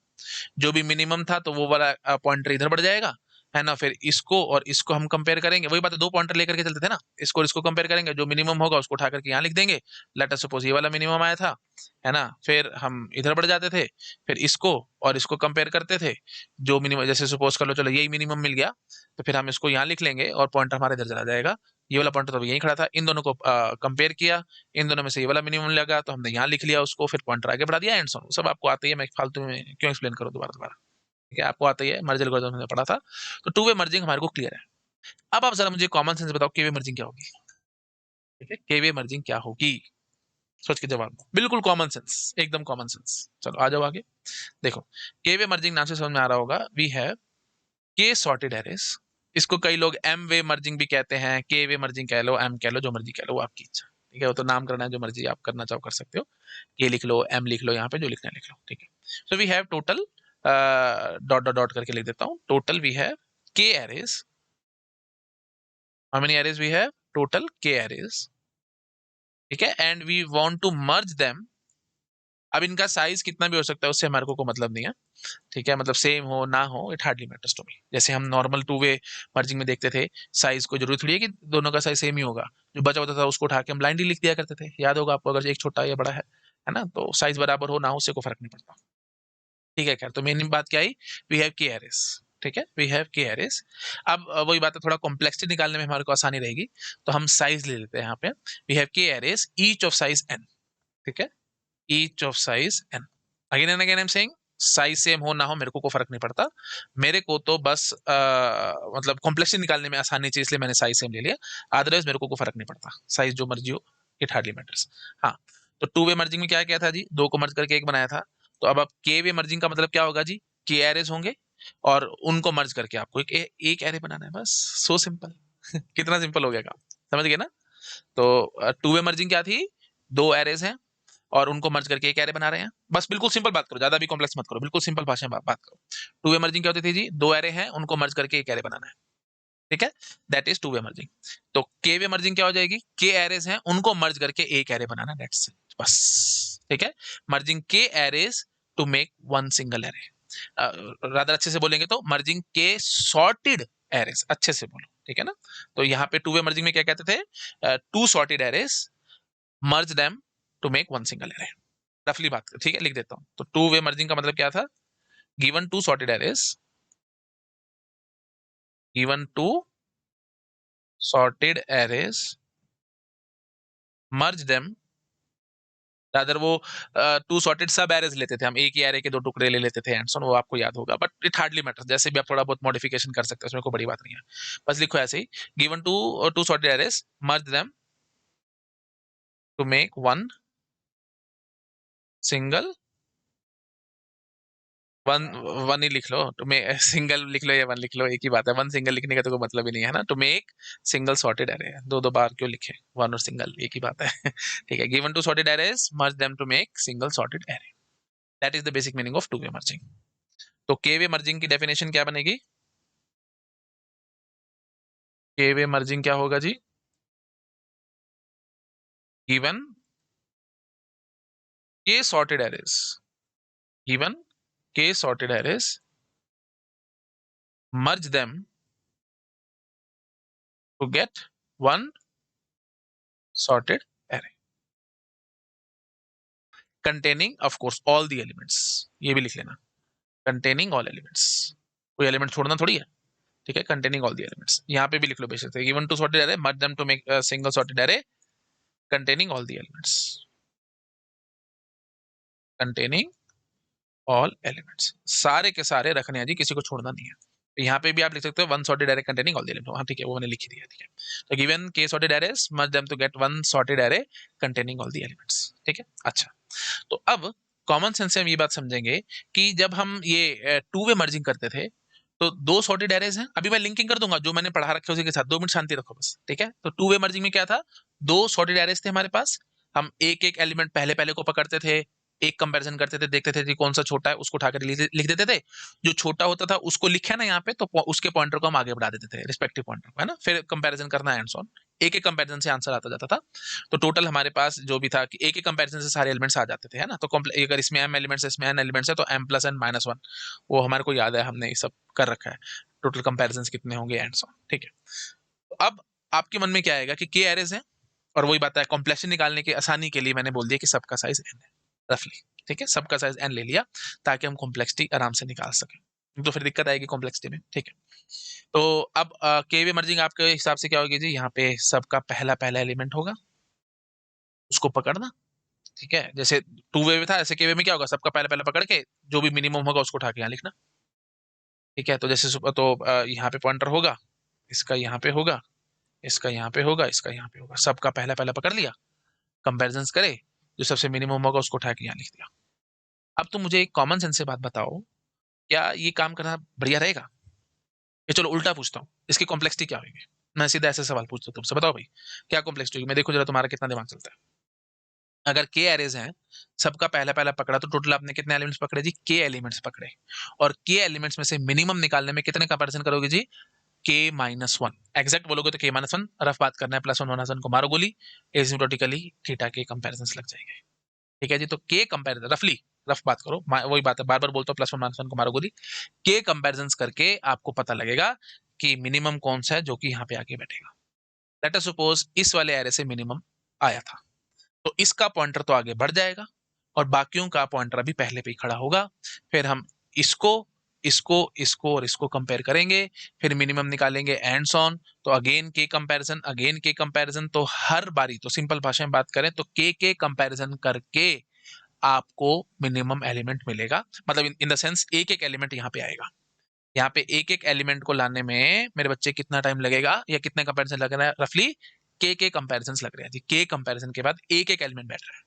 Speaker 1: जो भी मिनिमम था तो वो वाला पॉइंटर इधर बढ़ जाएगा, है ना? फिर इसको और इसको हम कंपेयर करेंगे, वही बात है, दो पॉइंटर लेकर के चलते थे ना, इसको और इसको कंपेयर करेंगे, जो मिनिमम होगा उसको उठा करके यहाँ लिख देंगे। लेट अस सपोज ये वाला मिनिमम आया था, है ना? फिर हम इधर बढ़ जाते थे, फिर इसको और इसको कंपेयर करते थे। जो मिनिमम, जैसे सपोज कर लो, चलो यही मिनिमम मिल गया, तो फिर हम इसको यहाँ लिख लेंगे और पॉइंटर हमारे इधर चला जाएगा। ये वाला पॉइंटर तो अभी यहीं खड़ा था, इन दोनों को कंपेयर किया, इन दोनों में से ये वाला मिनिमम लगा तो हमने यहाँ लिख लिया उसको, फिर पॉइंटर आगे बढ़ा दिया, एंड सो ऑन। सब आपको आता ही है, मैं फालतू में क्यों एक्सप्लेन करूँ दोबारा दोबारा? ठीक है, आपको आता ही है, मर्ज एल्गोरिथम हमने पढ़ा था। तो टू वे मर्जिंग हमारे को क्लियर है। अब आप जरा मुझे कॉमन सेंस बताओ, के वे मर्जिंग क्या होगी? ठीक है, के वे मर्जिंग क्या होगी? सोच के जवाब दो, बिल्कुल कॉमन सेंस, एकदम कॉमन सेंस। चलो आ जाओ आगे। देखो, के वे मर्जिंग नाम से समझ में आ रहा होगा, वी हैव के सॉर्टेड एरेस। इसको कई लोग एम वे मर्जिंग भी कहते हैं, के वे मर्जिंग कह लो, एम कह लो, जो मर्जी कह लो, वो आपकी इच्छा। ठीक है, वो तो नाम करना है, जो मर्जी आप करना चाहो कर सकते हो। के लिख लो, एम लिख लो, यहाँ पे जो लिखना है लिख लो। ठीक है, so we have total, dot dot dot करके लिख देता हूँ, total we have k arrays. How many arrays we have? Total k arrays. ठीक है, and we want to merge them. अब इनका साइज कितना भी हो सकता है, उससे हमारे को मतलब नहीं है। ठीक है, मतलब सेम हो ना हो, it hardly matters to me. जैसे हम नॉर्मल टू वे मर्जिंग में देखते थे, साइज को जरूरी थोड़ी है कि दोनों का साइज सेम ही होगा। जो बचा होता था उसको उठा के हम ब्लाइंडली लिख दिया करते थे, याद होगा आपको, अगर एक छोटा या बड़ा है ना, तो साइज बराबर हो ना हो उससे कोई फर्क नहीं पड़ता। ठीक है, खैर, तो मेन बात क्या आई, वी हैव के एरेस। ठीक है, वी हैव के एरेस। अब वही बात है, थोड़ा कॉम्प्लेक्सिटी निकालने में हमारे को आसानी रहेगी, तो हम साइज ले लेते हैं यहाँ पे। We have k arrays each of size n. ठीक है, each of size n. Again and again I am saying, size same हो ना हो मेरे को कोई फर्क नहीं पड़ता। मेरे को तो बस मतलब कॉम्प्लेक्सिटी निकालने में आसानी चाहिए, इसलिए मैंने साइज सेम ले लिया। अदरवाइज मेरे को कोई फर्क नहीं पड़ता, साइज जो मर्जी हो, इट हार्डली मैटर्स। हाँ, तो टू वे मर्जिंग में क्या क्या था जी, दो को मर्ज करके एक बनाया था। तो अब के वे मर्जिंग का मतलब क्या होगा जी, के एरेज होंगे और उनको मर्ज करके आपको एक एरे बनाना है, बस। So simple. कितना सिंपल हो गया काम, समझ गए ना? तो टू वे मर्जिंग क्या थी, दो एरेज हैं और उनको मर्ज करके एक एरे बना रहे हैं, बस। बिल्कुल सिंपल बात करो, ज्यादा भी कॉम्प्लेक्स मत करो, बिल्कुल सिंपल भाषा में बात करो। टू वे मर्जिंग क्या होती थी जी, दो एरे हैं उनको मर्ज करके एक एरे बनाना है। ठीक है, that is to way merging. तो के वे मर्जिंग क्या हो जाएगी, के एरेज हैं उनको मर्ज करके एक एरे बनाना, दैट्स इट, बस। ठीक है, merging k arrays to make one single array. Rather अच्छे से बोलेंगे तो मर्जिंग के सॉर्टेड एरेज, अच्छे से बोलो, ठीक है ना? तो यहाँ पे टू वे मर्जिंग में क्या कहते थे, two sorted arrays, merge them to make one single array. रफली बात कर, ठीक है, लिख देता हूं। तो टू वे मर्जिंग का मतलब क्या था, given two sorted arrays, given two sorted arrays, merge them. Rather वो टू सॉर्टेड सब एरेज लेते थे हम, एक ही एरे के दो टुकड़े ले लेते थे, एंड सो ऑन, वो आपको याद होगा, बट इट हार्डली मैटर, जैसे भी आप थोड़ा बहुत मॉडिफिकेशन कर सकते हैं, उसमें कोई बड़ी बात नहीं है। बस लिखो ऐसे ही, given two two sorted arrays, merge them to make one single, one, one ही लिख लो, टू मेक सिंगल लिख लो या वन लिख लो, एक ही बात है। वन सिंगल लिखने का तो कोई मतलब ही नहीं है ना, to make single sorted array, दो दो बार क्यों लिखे, वन और सिंगल एक ही बात है। ठीक है, given two sorted arrays, merge them to make single sorted array, that is the basic meaning of two way merging. तो के वे मर्जिंग की डेफिनेशन क्या बनेगी, के वे मर्जिंग क्या होगा जी, given k sorted arrays, given k sorted arrays, merge them to get one sorted array containing of course all the elements. ये भी लिख लेना, containing all elements, कोई एलिमेंट छोड़ना थोड़ी है, ठीक है, containing all the elements. यहाँ पे भी लिख लो बेशक से, given to sorted array, merge them to make a single sorted array containing all the elements, containing all elements, सारे के सारे रखने हैं जी, किसी को छोड़ना नहीं है. तो यहाँ पे भी आप लिख सकते हो one sorted array containing all the element. हाँ ठीक है, वो मैंने लिख ही दिया. ठीक है, तो given k sorted arrays merge them to get one sorted array containing all the elements. ठीक है, अच्छा. तो अब कॉमन सेंस से हम ये बात समझेंगे कि जब हम ये टू वे मर्जिंग करते थे तो दो सॉर्टेड एरेज हैं. अभी मैं लिंकिंग कर दूंगा जो मैंने पढ़ा रखे उसी के साथ, 2 मिनट शांति रखो बस. ठीक है, तो टू वे मर्जिंग में क्या था, दो सॉर्टेड एरेज थे हमारे पास. हम एक एक एलिमेंट पहले पहले को पकड़ते थे, एक कंपैरिजन करते थे, देखते थे कि कौन सा छोटा है, उसको उठाकर लिख देते थे. जो छोटा होता था उसको लिखा ना यहाँ पे, तो उसके पॉइंटर को हम आगे बढ़ा देते थे, रिस्पेक्टिव पॉइंटर को, है ना. फिर कंपैरिजन करना एंड सो ऑन. एक एक कंपैरिजन से आंसर आता जाता था. तो टोटल हमारे पास जो भी था कि एक एक कंपैरिजन से सारे एलिमेंट्स आ जाते थे, है ना. तो अगर इसमें m एलिमेंट्स है, इसमें n एलिमेंट्स है, तो m प्लस n माइनस 1, वो हमारे को याद है, हमने ये सब कर रखा है. टोटल कंपैरिजन कितने होंगे एंड सो ऑन. ठीक है, तो अब आपके मन में क्या आएगा कि k एरेज है, और वही बात है कॉम्प्लेक्सिटी निकालने की आसानी के लिए मैंने बोल दिया कि सबका साइज n है रफली. ठीक है, सबका साइज n ले लिया ताकि हम कॉम्प्लेक्सिटी आराम से निकाल सकें, तो फिर दिक्कत आएगी कॉम्प्लेक्सिटी में. ठीक है, तो अब के वे मर्जिंग आपके हिसाब से क्या होगी जी, यहाँ पे सबका पहला पहला एलिमेंट होगा, उसको पकड़ना. ठीक है, जैसे टू वे में था ऐसे के वे में क्या होगा, सबका पहला पहला पकड़ के जो भी मिनिमम होगा उसको उठा के यहाँ लिखना. ठीक है, तो जैसे तो यहाँ पे पॉइंटर होगा, इसका यहाँ पे होगा, इसका यहाँ पे होगा, इसका यहाँ पे होगा, सबका पहला पहला पकड़ लिया, कंपेरिजन करे, जो सबसे मिनिमम होगा उसको उठा के यहाँ लिख दिया. अब तुम मुझे एक कॉमन सेंस से बात बताओ, क्या ये काम करना बढ़िया रहेगा? ये चलो उल्टा पूछता हूँ, इसकी कॉम्प्लेक्सिटी क्या होगी. मैं सीधा ऐसे सवाल पूछता हूँ तुमसे, बताओ भाई क्या कॉम्प्लेक्सिटी होगी. मैं देखो जरा तुम्हारा कितना दिमाग चलता है. अगर के एरेज हैं, सबका पहला पहला पकड़ा, तो टोटल आपने कितने एलिमेंट्स पकड़े जी, के एलिमेंट्स पकड़े. और के एलिमेंट्स में से मिनिमम निकालने में कितने कंपैरिजन करोगे जी, के माइनस 1. एग्जैक्ट बोलोगे तो के माइनस 1, रफ बात करना है प्लस 1 माइनस 1 को मारो गोली, एसिम्प्टोटिकली थीटा के कंपैरिजन लग जाएंगे. ठीक है जी, तो के कंपैरिजन रफली, रफ बात करो, वही बात है, बार बार बोलता हूँ प्लस 1 माइनस 1 को मारो गोली. के कंपैरिजन करके आपको पता लगेगा कि मिनिमम कौन सा है जो कि यहाँ पे आके बैठेगा. लेट अस सपोज इस वाले एरे से मिनिमम आया था, तो इसका पॉइंटर तो आगे बढ़ जाएगा और बाकियों का पॉइंटर अभी पहले पे ही खड़ा होगा. फिर हम इसको इसको इसको और इसको कंपेयर करेंगे, फिर मिनिमम निकालेंगे एंड सो ऑन. तो अगेन के कंपैरिजन, अगेन के कंपैरिजन. तो हर बारी, तो सिंपल भाषा में बात करें तो के कंपैरिजन करके आपको मिनिमम एलिमेंट मिलेगा. मतलब इन द सेंस एक एक एलिमेंट यहाँ पे आएगा. यहाँ पे एक एक एलिमेंट को लाने में मेरे बच्चे कितना टाइम लगेगा, या कितने कंपैरिजन लग रहा है, रफली के कंपैरिजन लग रहे हैं जी. के कंपैरिजन के बाद एक एक एलिमेंट बैठ रहा है.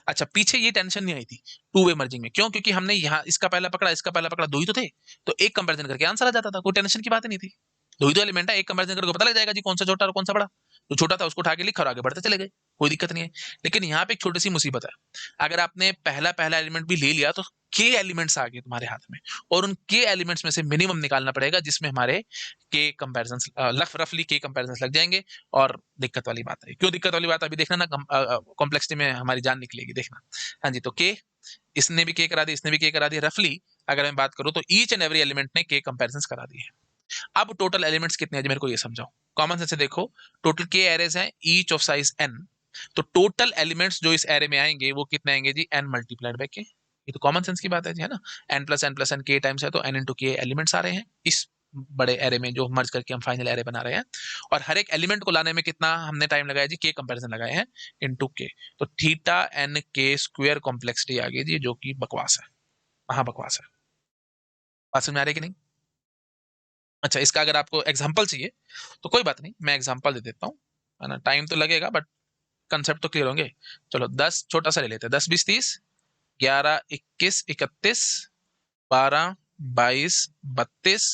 Speaker 1: अच्छा, पीछे ये टेंशन नहीं आई थी टू वे मर्जिंग में, क्यों, क्योंकि हमने यहाँ इसका पहला पकड़ा, इसका पहला पकड़ा, दो ही तो थे, तो एक कंपैरिजन करके आंसर आ जाता था, कोई टेंशन की बात नहीं थी. दो ही तो एलिमेंट है, एक कंपैरिजन करके पता लग जाएगा जी कौन सा छोटा और कौन सा बड़ा. जो छोटा था उसको उठा के लिखा और आगे बढ़ते चले गए, कोई दिक्कत नहीं है. लेकिन यहाँ पे एक छोटी सी मुसीबत है, अगर आपने पहला पहला एलिमेंट भी ले लिया तो के एलिमेंट्स आ गए तुम्हारे हाथ में, और उन के एलिमेंट्स में से मिनिमम निकालना पड़ेगा जिसमें हमारे के कंपैरिजन रफली के कंपैरिजन लग जाएंगे. और दिक्कत वाली बात है, क्यों दिक्कत वाली बात अभी देखना ना, कॉम्प्लेक्सिटी में हमारी जान निकलेगी, देखना. हाँ जी, तो के, इसने भी के करा दी, इसने भी के करा दी, रफली अगर मैं बात करूं तो ईच एंड एवरी एलिमेंट ने के कंपैरिजन करा दी है. अब टोटल एलिमेंट्स कितने हैं जी, मेरे को ये समझाओ. कॉमन सेंस से देखो, टोटल के एरेज हैं ईच ऑफ साइज n, तो टोटल एलिमेंट्स जो इस एरे में आएंगे वो कितने आएंगे जी, n मल्टीप्लाइड बाय के. ये तो कॉमन सेंस की बात है जी, है ना. n प्लस n के टाइम्स है, तो n इंटू के एलिमेंट्स आ रहे हैं इस बड़े एरे में जो मर्ज करके हम फाइनल एरे बना रहे हैं. और हर एक एलिमेंट को लाने में कितना हमने टाइम लगाया जी, के कंपैरिजन लगाए हैं इनटू के. तो थीटा n के स्क्वायर कॉम्प्लेक्सिटी आ गई जी, जो कि बकवास है, महा बकवास है. बात समझ में आ रही है कि नहीं. अच्छा, इसका अगर आपको एग्जाम्पल चाहिए तो कोई बात नहीं, मैं एग्जाम्पल दे देता हूँ, है ना. टाइम तो लगेगा बट कंसेप्ट तो क्लियर होंगे. चलो 10 छोटा सा ले लेते हैं, 10 20 30, 11 21 31, 12 22 32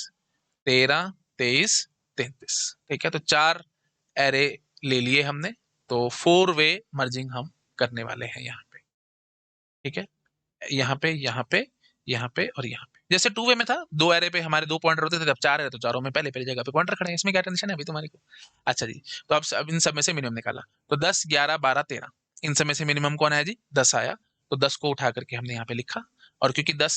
Speaker 1: 13 23 33. ठीक है, तो 4 एरे ले लिए हमने, तो 4 वे मर्जिंग हम करने वाले हैं यहाँ पे. ठीक है, यहाँ पे यहाँ पे यहाँ पे और यहाँ पे. जैसे टू वे में था, दो एरे पे हमारे दो पॉइंटर होते थे, जब चार एरे तो चारों में पहले पहले जगह पे पॉइंटर खड़े हैं, इसमें क्या टेंशन है अभी तुम्हारी को. अच्छा जी, तो अब इन सब में से मिनिमम निकाला, तो 10 11 12 13, इन सब में से मिनिमम कौन है जी, 10 आया, तो 10 को उठा करके हमने यहाँ पे लिखा और क्योंकि 10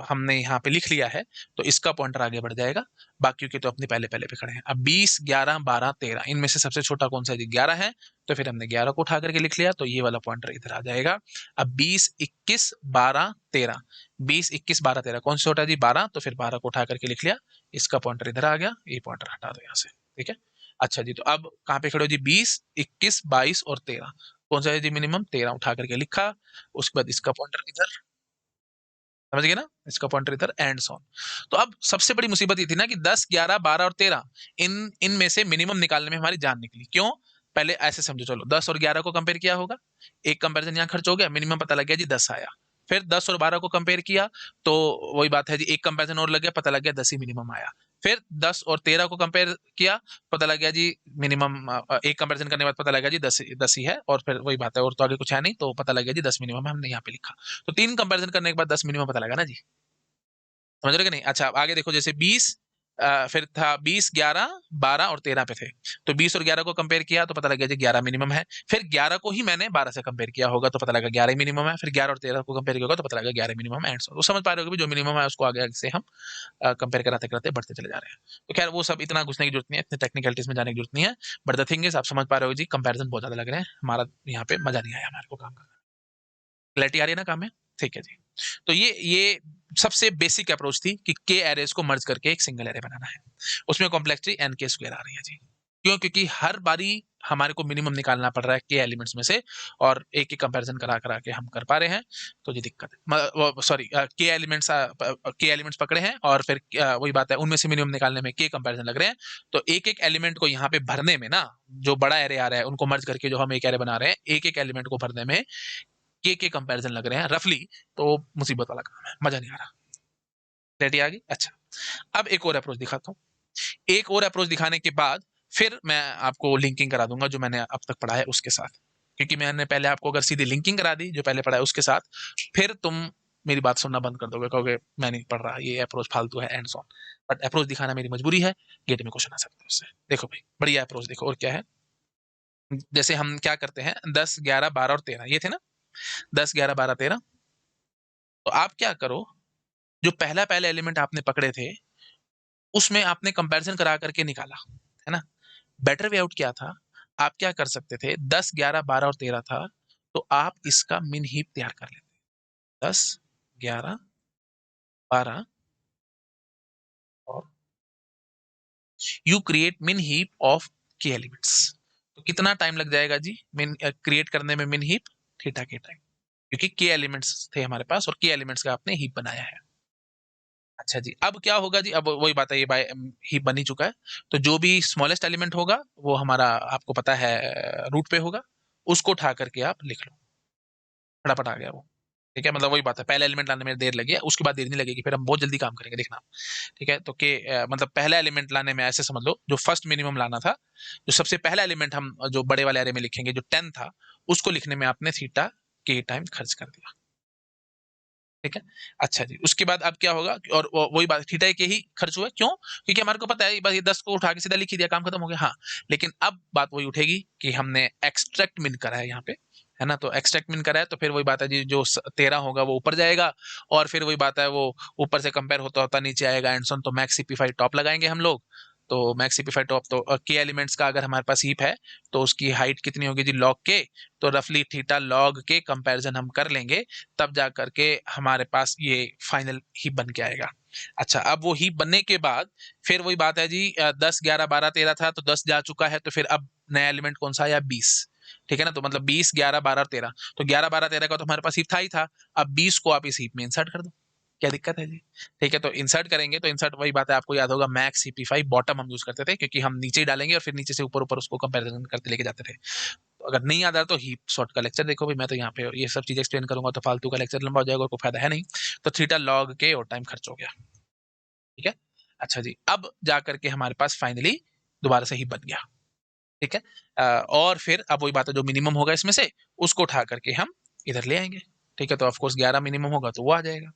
Speaker 1: हमने यहाँ पे लिख लिया है तो इसका पॉइंटर आगे बढ़ जाएगा, बाकियों के तो अपने पहले पहले पे खड़े हैं। अब 20, 11, 12, 13 इनमें से सबसे छोटा कौन सा है जी? 11 है, तो फिर हमने 11 को उठा करके लिख लिया, तो ये वाला पॉइंटर इधर आ जाएगा। अब 20, 21, 12, 13, 20, 21, 12, 13 कौन सा छोटा है जी? 12, तो फिर 12 को उठा करके लिख लिया, इसका पॉइंटर इधर आ गया, ये पॉइंटर हटा दो यहाँ से, ठीक है। अच्छा जी, तो अब कहाँ पे खड़े हो जी? 20, 21, 22 और 13 कौन सा है जी मिनिमम? 13 उठा करके लिखा, उसके बाद इसका पॉइंटर इधर, समझ गए ना, इसका पॉइंटर इधर एंड ऑन। तो अब सबसे बड़ी मुसीबत ये थी ना कि 10, 11, 12 और 13 इनमें से मिनिमम निकालने में हमारी जान निकली। क्यों? पहले ऐसे समझो, चलो 10 और 11 को कंपेयर किया होगा, एक कंपैरिजन यहाँ खर्च हो गया, मिनिमम पता लग गया जी 10 आया। फिर 10 और 12 को कंपेयर किया, तो वही बात है जी, एक कंपैरिजन और लग गया, पता लग गया 10 ही मिनिमम आया। फिर 10 और 13 को कंपेयर किया, पता लग गया जी मिनिमम, एक कंपैरिजन करने के बाद पता लगा जी 10 10 ही है, और फिर वही बात है, और तो आगे कुछ है नहीं, तो पता लग गया जी 10 मिनिमम है, हमने यहाँ पे लिखा। तो 3 कंपैरिजन करने के बाद 10 मिनिमम पता लगा ना जी, समझ रहे कि नहीं? अच्छा, अब आगे देखो, जैसे 20, फिर था 20, 11, 12 और 13 पे थे, तो 20 और 11 को कंपेयर किया तो पता लगा जी 11 मिनिमम है। फिर 11 को ही मैंने 12 से कंपेयर किया होगा तो पता लगा 11 मिनिमम है। फिर 11 और 13 को कंपेयर किया होगा तो पता लगा 11 मिनिमम एंड सो, तो समझ पा रहे हो कि जो मिनिमम है उसको आगे आगे से हम कंपेयर कराते कराते बढ़ते चले जा रहे हैं। तो खैर वो सब इतना घुसने की जरूरत नहीं है, इतने टेक्निकलिटीज में जाने की जरूरत नहीं है। बट द थिंग इज, आप समझ पा रहे हो जी, कंपेरिजन बहुत ज्यादा लग रहे हैं, हमारा यहाँ पे मजा नहीं आया हमारे को काम करना। क्लैरिटी आ रही है ना काम में? ठीक है जी। तो ये सबसे बेसिक अप्रोच थी कि के एरेज को मर्ज करके एक सिंगल एरे बनाना है। उसमें कॉम्प्लेक्सिटी एन के स्क्वायर आ रही है जी। क्यों? क्योंकि हर बारी हमारे को मिनिमम निकालना पड़ रहा है के एलिमेंट्स में से, और एक एक कंपैरिजन करा करा के हम कर पा रहे हैं, तो ये दिक्कत है। सॉरी, के एलिमेंट्स पकड़े हैं, और फिर वही बात है, उनमें से मिनिमम निकालने में के कंपैरिजन लग रहे हैं। तो एक एक एलिमेंट को यहाँ पे भरने में ना, जो बड़ा एरे आ रहा है उनको मर्ज करके जो हम एक एरे बना रहे हैं, एक एक एलिमेंट को भरने में के कंपैरिजन लग रहे हैं रफली, तो मुसीबत वाला काम है, मजा नहीं आ रहा। क्लैरिटी आ गई? अच्छा, अब एक और अप्रोच दिखाता हूँ। एक और अप्रोच दिखाने के बाद फिर मैं आपको लिंकिंग करा दूंगा जो मैंने अब तक पढ़ा है उसके साथ, क्योंकि मैंने पहले आपको अगर सीधी लिंकिंग करा दी जो पहले पढ़ा है उसके साथ, फिर तुम मेरी बात सुनना बंद कर दोगे, कहोगे मैं नहीं पढ़ रहा, ये अप्रोच फालतू है and so on. But approach दिखाना मेरी मजबूरी है, गेट में क्वेश्चन आ सकता है उससे। देखो भाई, बढ़िया अप्रोच देखो, और क्या है, जैसे हम क्या करते हैं, 10, 11, 12 और 13 ये थे ना, 10, 11, 12, 13, तो आप क्या करो, जो पहला पहला एलिमेंट आपने पकड़े थे उसमें आपने कंपैरिजन करा करके निकाला, है ना? बेटर वे आउट क्या था, आप क्या कर सकते थे, 10, 11, 12 और 13 था, तो आप इसका मिन हीप तैयार कर लेते। 10, 11, 12 और यू क्रिएट मिन हीप ऑफ के एलिमेंट्स। तो कितना टाइम लग जाएगा जी मिन क्रिएट करने में मिन हीप? थीटा के टाइम, क्योंकि के एलिमेंट्स थे हमारे पास और के एलिमेंट्स का आपने हीप बनाया है। अच्छा जी, अब क्या होगा जी, अब वही बात है, ये बाय हीप बन ही चुका है, तो जो भी स्मॉलेस्ट एलिमेंट होगा वो हमारा आपको पता है रूट पे होगा, उसको उठा करके आप लिख लो, फटाफट आ गया वो। ठीक है, मतलब वही बात है, पहले एलिमेंट लाने में देर लगी है, उसके बाद देर नहीं लगेगी, फिर हम बहुत जल्दी काम करेंगे, देखना। ठीक है, तो के मतलब पहला एलिमेंट लाने में ऐसे समझ लो, जो फर्स्ट मिनिमम लाना था, जो सबसे पहला एलिमेंट हम जो बड़े वाले एरे में लिखेंगे, जो 10 था, उसको लिखने में आपने थीटा के टाइम खर्च कर दिया। ठीक है। अच्छा जी, उसके बाद अब क्या होगा, और वही बात, थीटा के ही खर्च हुआ, क्यों? क्योंकि हमारे को पता है बस ये 10 को उठा के सीधा लिख ही दिया, काम खत्म हो गया। हाँ, लेकिन अब बात वही उठेगी कि हमने एक्सट्रैक्ट मिन करा है यहाँ पे, है ना, तो एक्सट्रैक्ट मिन करा है, तो फिर वही बात है जी, जो 13 होगा वो ऊपर जाएगा, और फिर वही बात है, वो ऊपर से कंपेयर होता होता नीचे आएगा एंड सोन, तो मैक्स सिंपलीफाइड टॉप लगाएंगे हम लोग। तो मैक्स सिंपलीफाइड टॉप, तो के एलिमेंट्स का अगर हमारे पास हीप है तो उसकी हाइट कितनी होगी जी, लॉग के, तो रफली थीटा लॉग के कंपैरिजन हम कर लेंगे, तब जा करके हमारे पास ये फाइनल हीप बन के आएगा। अच्छा, अब वो हीप बनने के बाद फिर वही बात है जी, 10, 11, 12, 13 था, तो 10 जा चुका है, तो फिर अब नया एलिमेंट कौन सा आया? 20। ठीक है ना, तो मतलब 20, 11, 12 और 13, तो 11, 12, 13 का तो हमारे पास हीप था ही था, अब 20 को आप इस हीप में इंसर्ट कर दो, क्या दिक्कत है जी? ठीक है, तो इंसर्ट करेंगे, तो इंसर्ट वही बात है, आपको याद होगा मैक्स सीपी5 बॉटम हम यूज करते थे, क्योंकि हम नीचे ही डालेंगे और फिर नीचे से ऊपर ऊपर उसको कंपैरिजन करते लेके जाते थे। तो अगर नहीं याद आ रहा तो हीप सॉर्ट का लेक्चर देखो भाई, मैं तो यहाँ पे ये सब चीज एक्सप्लेन करूंगा तो फालतू का लेक्चर लंबा हो जाएगा और कोई फायदा है नहीं। तो थीटा लॉग के और टाइम खर्च हो गया। ठीक है। अच्छा जी, अब जा करके हमारे पास फाइनली दोबारा से ही बन गया। ठीक है। और फिर अब वही बात है, जो मिनिमम होगा इसमें से उसको उठा करके हम इधर ले आएंगे। ठीक है, तो ऑफकोर्स 11 मिनिमम होगा तो वो आ जाएगा।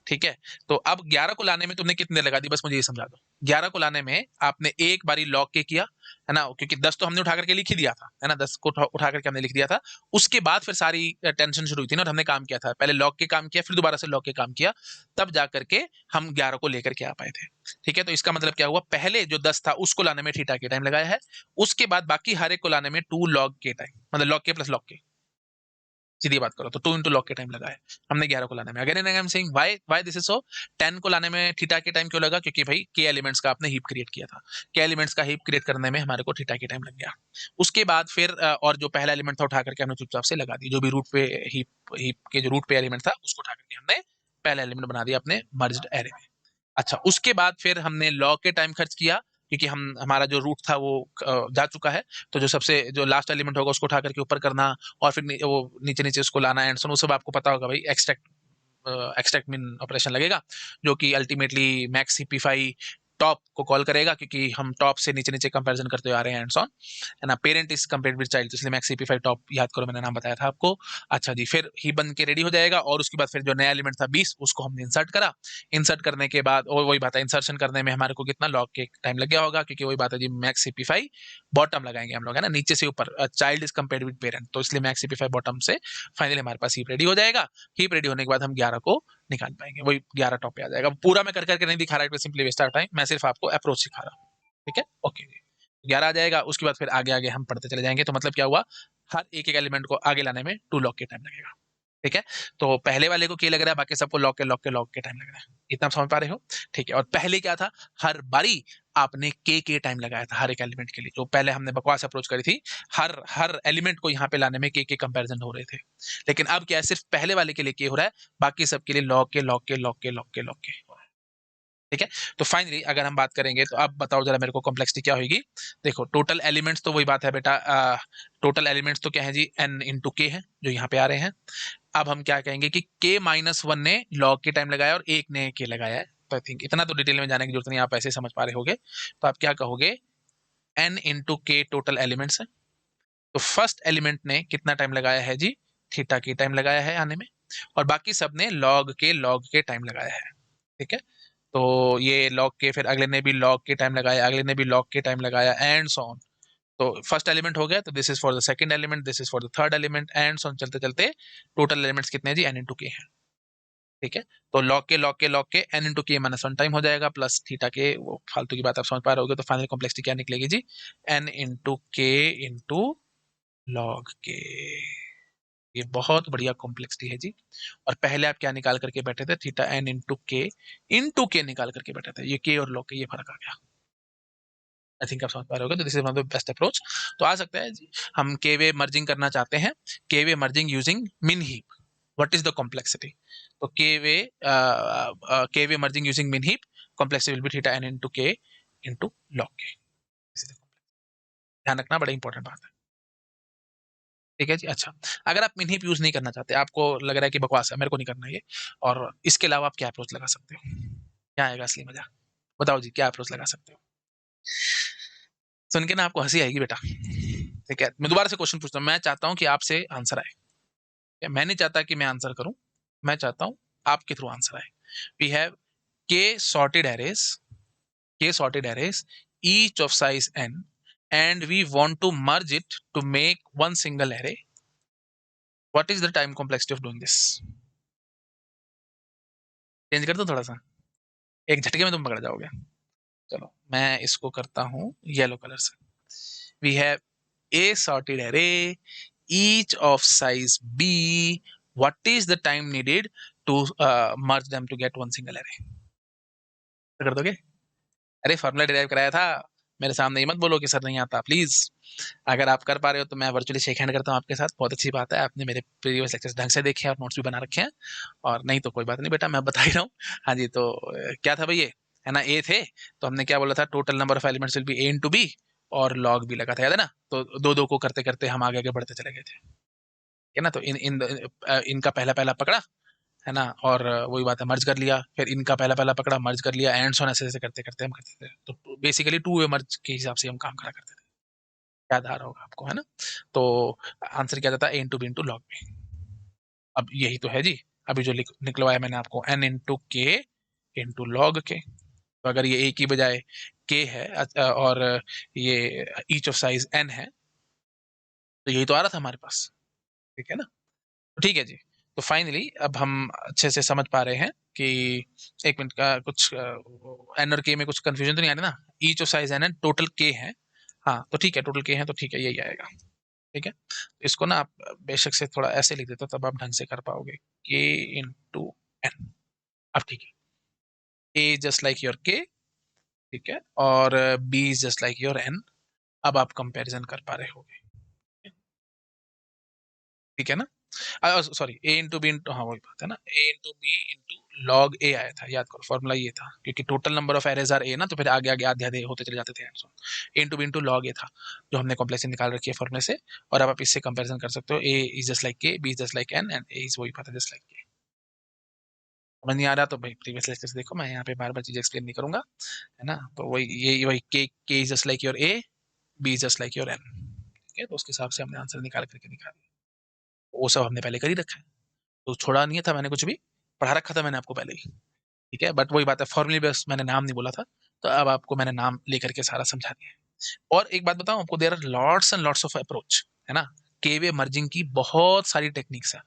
Speaker 1: ठीक है, तो अब 11 को लाने में तुमने कितनी देर लगा दी, बस मुझे ये समझा दो। 11 को लाने में आपने एक बारी लॉग के किया, है ना, क्योंकि 10 तो हमने उठा करके लिख ही दिया था, है ना, 10 को उठा करके हमने लिख दिया था। उसके बाद फिर सारी टेंशन शुरू हुई थी ना, और हमने काम किया था, पहले लॉग के काम किया, फिर दोबारा से लॉग के काम किया, तब जा करके हम 11 को लेकर के आ पाए थे। ठीक है, तो इसका मतलब क्या हुआ, पहले जो 10 था उसको लाने में थीटा के टाइम लगाया है, उसके बाद बाकी हर एक को लाने में 2 लॉग के टाइम, मतलब लॉग के प्लस लॉग के, सीधी बात करो तो 2 इंटू लॉग के टाइम लगा है हमने 11 को लाने में। Again and I am saying why this is so, 10 को लाने में थीटा के टाइम क्यों लगा, क्योंकि भाई के एलिमेंट्स का आपने हीप क्रिएट किया था, के एलिमेंट्स का हीप क्रिएट करने में हमारे को थीटा के टाइम लग गया। उसके बाद फिर और जो पहला एलिमेंट था उठा करके हमने चुपचाप से लगा दी, जो भी रूट पे हीप हीप के जो रूट पे एलिमेंट था उसको उठा करके हमने पहला एलिमेंट बना दिया अपने मर्ज्ड एरे में। अच्छा, उसके बाद फिर हमने लॉग के टाइम खर्च किया, क्योंकि हम हमारा जो रूट था वो जा चुका है, तो जो सबसे जो लास्ट एलिमेंट होगा उसको उठा करके ऊपर करना, और फिर वो नीचे नीचे उसको लाना एंड सो, वो सब आपको पता होगा भाई, एक्सट्रैक्ट मिन ऑपरेशन लगेगा, जो कि अल्टीमेटली मैक्स सीपीफाई टॉप को कॉल करेगा, क्योंकि हम टॉप से नीचे नीचे कंपैरिजन करते आ रहे हैं एंड सॉन, है ना, parent is compared with child, इसलिए मैक्स सीपीफाई टॉप याद करो, मैंने नाम बताया था आपको। अच्छा जी, फिर ही बन के रेडी हो जाएगा, और उसके बाद फिर जो नया एलिमेंट था 20 उसको हमने इंसर्ट करा। इंसर्ट करने के बाद, और वही बात है, इंसर्शन करने में हमारे को कितना लॉग के टाइम लग गया होगा, क्योंकि वही बात है जी, मैक्स सीपीफाई बॉटम लगाएंगे हम लोग, है ना, नीचे से ऊपर, child is compared with parent, तो इसलिए मैक्स सीपीफाई बॉटम से फाइनली हमारे पास हीप रेडी हो जाएगा। हीप रेडी होने के बाद हम 11 को निकाल पाएंगे, वही 11 टॉप पे आ जाएगा। पूरा मैं कर करके नहीं दिखा रहा है, सिंपली वेस्ट ऑफ टाइम, मैं सिर्फ आपको अप्रोच सिखा रहा हूँ। ठीक है, ओके जी, 11 आ जाएगा, उसके बाद फिर आगे आगे हम पढ़ते चले जाएंगे। तो मतलब क्या हुआ, हर एक एक एलिमेंट को आगे लाने में 2 लॉग के टाइम लगेगा। ठीक है, तो पहले वाले को के लग रहा है, बाकी सबको लॉग के टाइम लग रहा है, इतना आप समझ पा रहे हो। ठीक है, और पहले क्या था, हर बारी आपने के टाइम लगाया था हर एक एलिमेंट के लिए, जो पहले हमने बकवास अप्रोच करी थी, हर हर एलिमेंट को यहाँ पे लाने में के कंपैरिजन हो रहे थे। लेकिन अब क्या है, सिर्फ पहले वाले के लिए के हो रहा है, बाकी सबके लिए लॉग के। ठीक है, तो फाइनली अगर हम बात करेंगे, तो अब बताओ जरा मेरे को कॉम्प्लेक्सिटी क्या होगी। देखो, टोटल एलिमेंट्स तो वही बात है बेटा, टोटल एलिमेंट्स तो क्या है जी, n इंटू के है, जो यहाँ पे आ रहे हैं। अब हम क्या कहेंगे कि k माइनस 1 ने लॉग के टाइम लगाया और एक ने के लगाया है, तो आई थिंक इतना तो डिटेल में जाने की जरूरत नहीं, आप ऐसे समझ पा रहे होगे। तो आप क्या कहोगे, n इंटू के टोटल एलिमेंट्स है, तो फर्स्ट एलिमेंट ने कितना टाइम लगाया है जी, थीटा के टाइम लगाया है आने में, और बाकी सब ने लॉग के टाइम लगाया है। ठीक है, तो ये लॉग के, फिर अगले ने भी लॉग के टाइम लगाया, अगले ने भी लॉग के टाइम लगाया एंड सो ऑन। तो फर्स्ट एलिमेंट हो गया, तो this is for the second element, this is for the third element and so on, चलते चलते टोटल एलिमेंट्स कितने हैं जी, n इंटू के हैं। ठीक है, तो लॉग के n इंटू के माइनस 1 टाइम हो जाएगा, प्लस थीटा के, वो फालतू की बात आप समझ पा रहे होगे, तो फाइनल कॉम्प्लेक्सिटी क्या निकलेगी जी, n इंटू के इंटू लॉग के। ये बहुत बढ़िया कॉम्प्लेक्सिटी है जी। और पहले आप क्या निकाल करके बैठे थे, थीटा n इंटू के निकाल करके बैठे थे, ये के और लॉग के ये फर्क आ गया। आई थिंक आप समझ पा रहे होगे, तो this is one of the best approach. तो आ सकता है जी, हम के वे मर्जिंग करना चाहते हैं, के वे मर्जिंग यूजिंग मिन heap, what is the complexity. तो के वे मर्जिंग यूजिंग मिन heap, complexity will be theta n into के इंटू लॉग के। ध्यान रखना, बड़ा इंपॉर्टेंट बात है। ठीक है जी। अच्छा, अगर आप मिनहिप यूज नहीं करना चाहते, आपको लग रहा है कि बकवास है, मेरे को नहीं करना ये, और इसके अलावा आप क्या अप्रोच लगा सकते हो, क्या आएगा असली मजा, बताओ जी, क्या अप्रोच लगा सकते हो। सुन के ना आपको हंसी आएगी बेटा। ठीक है, मैं दोबारा से क्वेश्चन पूछता हूँ, मैं चाहता हूँ कि आपसे आंसर आए, मैं नहीं चाहता कि मैं आंसर करूं, मैं चाहता हूं आपके थ्रू आंसर आए। वी हैव के sorted arrays, each of size n, and we want to merge it to make one single array. What is the time complexity of doing this? Change कर दो थोड़ा सा, एक झटके में तुम पकड़ जाओगे। चलो मैं इसको करता हूँ येलो कलर से। We have a sorted array each of size B, what is the time needed to merge them to get one single array. कर दोगे? अरे फॉर्मूला डिराइव कराया था, मेरे सामने ही मत बोलो कि सर नहीं आता प्लीज। अगर आप कर पा रहे हो तो मैं वर्चुअली शेक हैंड करता हूँ आपके साथ, बहुत अच्छी बात है, आपने मेरे प्रीवियस लेक्चर्स ढंग से देखे हैं और नोट्स भी बना रखे हैं। और नहीं तो कोई बात नहीं बेटा, मैं बता ही रहा हूँ। हाँ जी, तो क्या था भाई, ये है ना, ए थे, तो हमने क्या बोला था, total number of elements will be A into B, और लॉग भी लगा था, याद है ना, तो दो दो को करते करते हम आगे आगे बढ़ते चले गए थे। है ना, तो इन इन इनका पहला पहला पकड़ा, है ना, और वही बात है, मर्ज कर लिया, फिर इनका पहला पहला पकड़ा, मर्ज कर लिया, एंड सो ऐसे ऐसे करते करते हम करते थे, तो बेसिकली टू वे मर्ज के हिसाब से हम काम करा करते थे। याद आ रहा होगा आपको, है ना। तो आंसर क्या था, ए इंटू बी इंटू लॉग में। अब यही तो है जी, अभी जो निकलवाया मैंने आपको, n इंटू के इंटू लॉग के। तो अगर ये a की बजाय k है और ये ईच ऑफ साइज n है, तो यही तो आ रहा था हमारे पास, ठीक है ना। तो ठीक है जी। तो फाइनली अब हम अच्छे से समझ पा रहे हैं कि, एक मिनट का कुछ एन और के में कुछ कंफ्यूजन तो नहीं आ रही ना। ईच ऑफ साइज एन है, टोटल के है। हाँ तो ठीक है, टोटल के है तो ठीक है, यही आएगा। ठीक है, इसको ना आप बेशक से थोड़ा ऐसे लिख देते हो, तब आप ढंग से कर पाओगे, के इंटू एन। अब ठीक है, ए जस्ट लाइक योर के, ठीक है, और B just like your N. अब आप कंपैरिजन कर पा रहे होगे, ठीक है ना। Sorry, a into b into, हाँ वही बात है ना, a into b into log a आया था, याद करो फॉर्मूला ये था, क्योंकि total number of arrays are a ना, तो फिर आगे आगे आधे आधे होते चले जाते थे and so. A into b into log a था, जो हमने कॉम्प्लेक्स निकाल रखी है फॉर्मूले से। और अब आप इससे कंपैरिजन कर सकते हो, A is just like K, B is just like N, and A is वही पता जस्ट लाइक के। समझ नहीं आ रहा तो भाई प्रीवियस लेक्चर से देखो, मैं यहाँ पे बार बार चीज एक्सप्लेन नहीं करूंगा, है ना। तो वही ये वही K is just like your A, B is just like your N, ठीक है। तो उसके हिसाब से हमने आंसर निकाल करके दिखा दिया। वो सब हमने पहले कर ही रखा है, तो छोड़ा नहीं था मैंने कुछ भी, पढ़ा रखा था मैंने आपको पहले ही, ठीक है। बट वही बात है, फॉर्मली बस मैंने नाम नहीं बोला था, तो अब आपको मैंने नाम लेकर के सारा समझा दिया है। और एक बात बताऊं आपको, there are lots and lots of approach, है ना। केवे मर्जिंग की बहुत सारी टेक्निक्स है,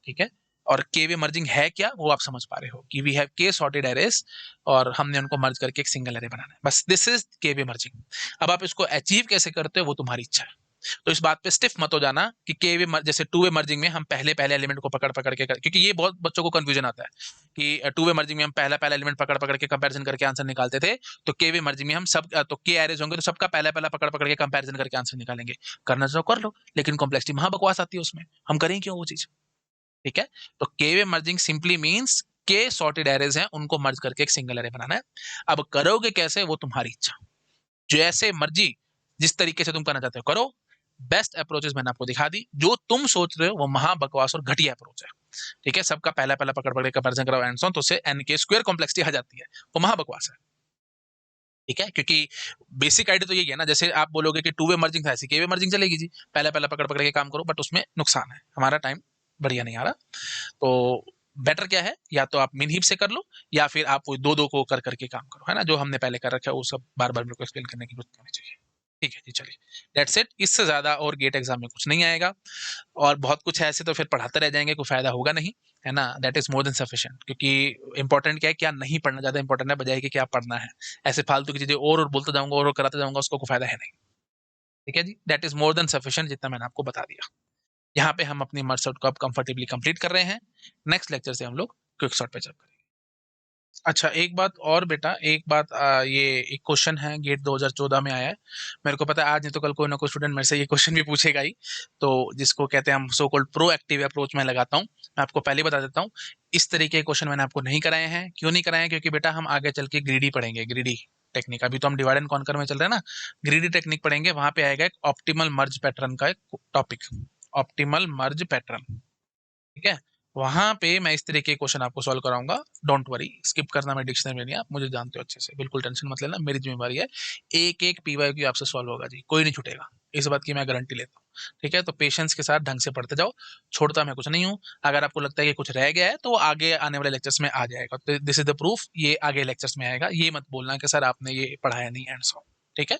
Speaker 1: ठीक है। और केवे मर्जिंग है क्या, वो आप समझ पा रहे हो कि वी हैव के सॉर्टेड एरेस, और हमने उनको मर्ज करके एक सिंगल एरे बनाना है, बस दिस इज केवे मर्जिंग। अब आप इसको अचीव कैसे करते हो वो तुम्हारी इच्छा है। तो इस बात पे स्टिफ मत हो जाना कि के वे जैसे टू वे मर्जिंग में हम पहले पहले एलिमेंट को पकड़ पकड़ के क्योंकि ये बहुत बच्चों को कंफ्यूजन आता है कि टू वे मर्जिंग में हम पहला पहला एलिमेंट पकड़ पकड़ के कंपैरिजन करके आंसर निकालते थे, तो के वे मर्जिंग में हम सब तो के एरेज होंगे तो सबका पहला पहला पकड़ पकड़ के कंपैरिजन करके आंसर निकालेंगे। करना तो कर लो, लेकिन कॉम्प्लेक्सिटी महा बकवास आती है उसमें, हम करें क्यों वो चीज, ठीक है। तो के वे मर्जिंग सिंपली मीन्स के सॉर्टेड एरेज हैं उनको मर्ज करके एक सिंगल एरे बनाना है। अब करोगे कैसे वो तुम्हारी इच्छा, जैसे मर्जी जिस तरीके से तुम करना चाहते हो करो। बेस्ट अप्रोचेस मैंने आपको दिखा दी, जो तुम सोच रहे हो वो महा बकवास और घटिया अप्रोच है, ठीक है। सबका पहला पहला पकड़ पकड़ के कंपैरिजन कराओ एंड सो ऑन, तो उससे एन के स्क्वायर कॉम्प्लेक्सिटी आ जाती है, वो महा बकवास है, ठीक है। क्योंकि बेसिक आइडिया तो यही है ना, जैसे आप बोलोगे कि टू वे मर्जिंग था, ऐसी के वे मर्जिंग चलेगी जी, पहला पहला पकड़ पकड़ के काम करो, बट उसमें नुकसान है, हमारा टाइम बढ़िया नहीं आ रहा। तो बेटर क्या है, या तो आप मिन हीप से कर लो, या फिर आप वो दो दो को कर करके काम करो, है ना। जो हमने पहले कर रखा है वो सब बार बार मेरे को एक्सप्लेन करने की जरूरत नहीं चाहिए, ठीक है जी। चलिए, दैट्स इट, इससे ज्यादा और गेट एग्जाम में कुछ नहीं आएगा, और बहुत कुछ है ऐसे तो फिर पढ़ाते रह जाएंगे, कोई फायदा होगा नहीं, है ना। That is more than sufficient, क्योंकि इंपॉर्टेंट क्या है, क्या नहीं पढ़ना ज्यादा इंपॉर्टेंट है, बजाय कि क्या पढ़ना है। ऐसे फालतू की चीजें और बोलता जाऊंगा और कराते जाऊंगा, उसको कोई फायदा है नहीं, ठीक है जी। That is more than sufficient, जितना मैंने आपको बता दिया। यहाँ पे हम अपनी मर्ज को अब कंफर्टेबली कंप्लीट कर रहे हैं। नेक्स्ट लेक्चर से हम लोग क्विक शॉर्ट पे जब करेंगे। अच्छा एक बात और बेटा, एक बात, ये एक क्वेश्चन है गेट 2014 में आया है, मेरे को पता है आज नहीं तो कल कोई ना कोई स्टूडेंट मेरे से ये क्वेश्चन भी पूछेगा ही, तो जिसको कहते हैं हम सो कॉल्ड प्रोएक्टिव अप्रोच मैं लगाता हूँ। मैं आपको पहले बता देता हूँ, इस तरीके के क्वेश्चन मैंने आपको नहीं कराए हैं। क्यों नहीं कराए हैं, क्योंकि बेटा हम आगे चल के ग्रीडी पढ़ेंगे, ग्रीडी टेक्निक। अभी तो हम डिवाइड एंड कॉन्कर में चल रहे हैं ना, ग्रीडी टेक्निक पढ़ेंगे, वहां पे आएगा एक ऑप्टिमल मर्ज पैटर्न का एक टॉपिक, ऑप्टिमल मर्ज पैटर्न, ठीक है। वहां पे मैं इस तरीके के क्वेश्चन आपको सॉल्व कराऊंगा, डोंट वरी, स्किप करना, मैं डिक्शनरी में नहीं, आप मुझे जानते हो अच्छे से, बिल्कुल टेंशन मत लेना, मेरी जिम्मेवारी है। एक एक पीवाईक्यू आपसे सॉल्व होगा जी, कोई नहीं छूटेगा, इस बात की मैं गारंटी लेता हूँ, ठीक है। तो पेशेंस के साथ ढंग से पढ़ते जाओ, छोड़ता मैं कुछ नहीं हूँ। अगर आपको लगता है कि कुछ रह गया है तो आगे आने वाले लेक्चर्स में आ जाएगा, तो दिस इज द प्रूफ, ये आगे लेक्चर्स में आएगा, ये मत बोलना कि सर आपने ये पढ़ाया नहीं एंड सो, ठीक है।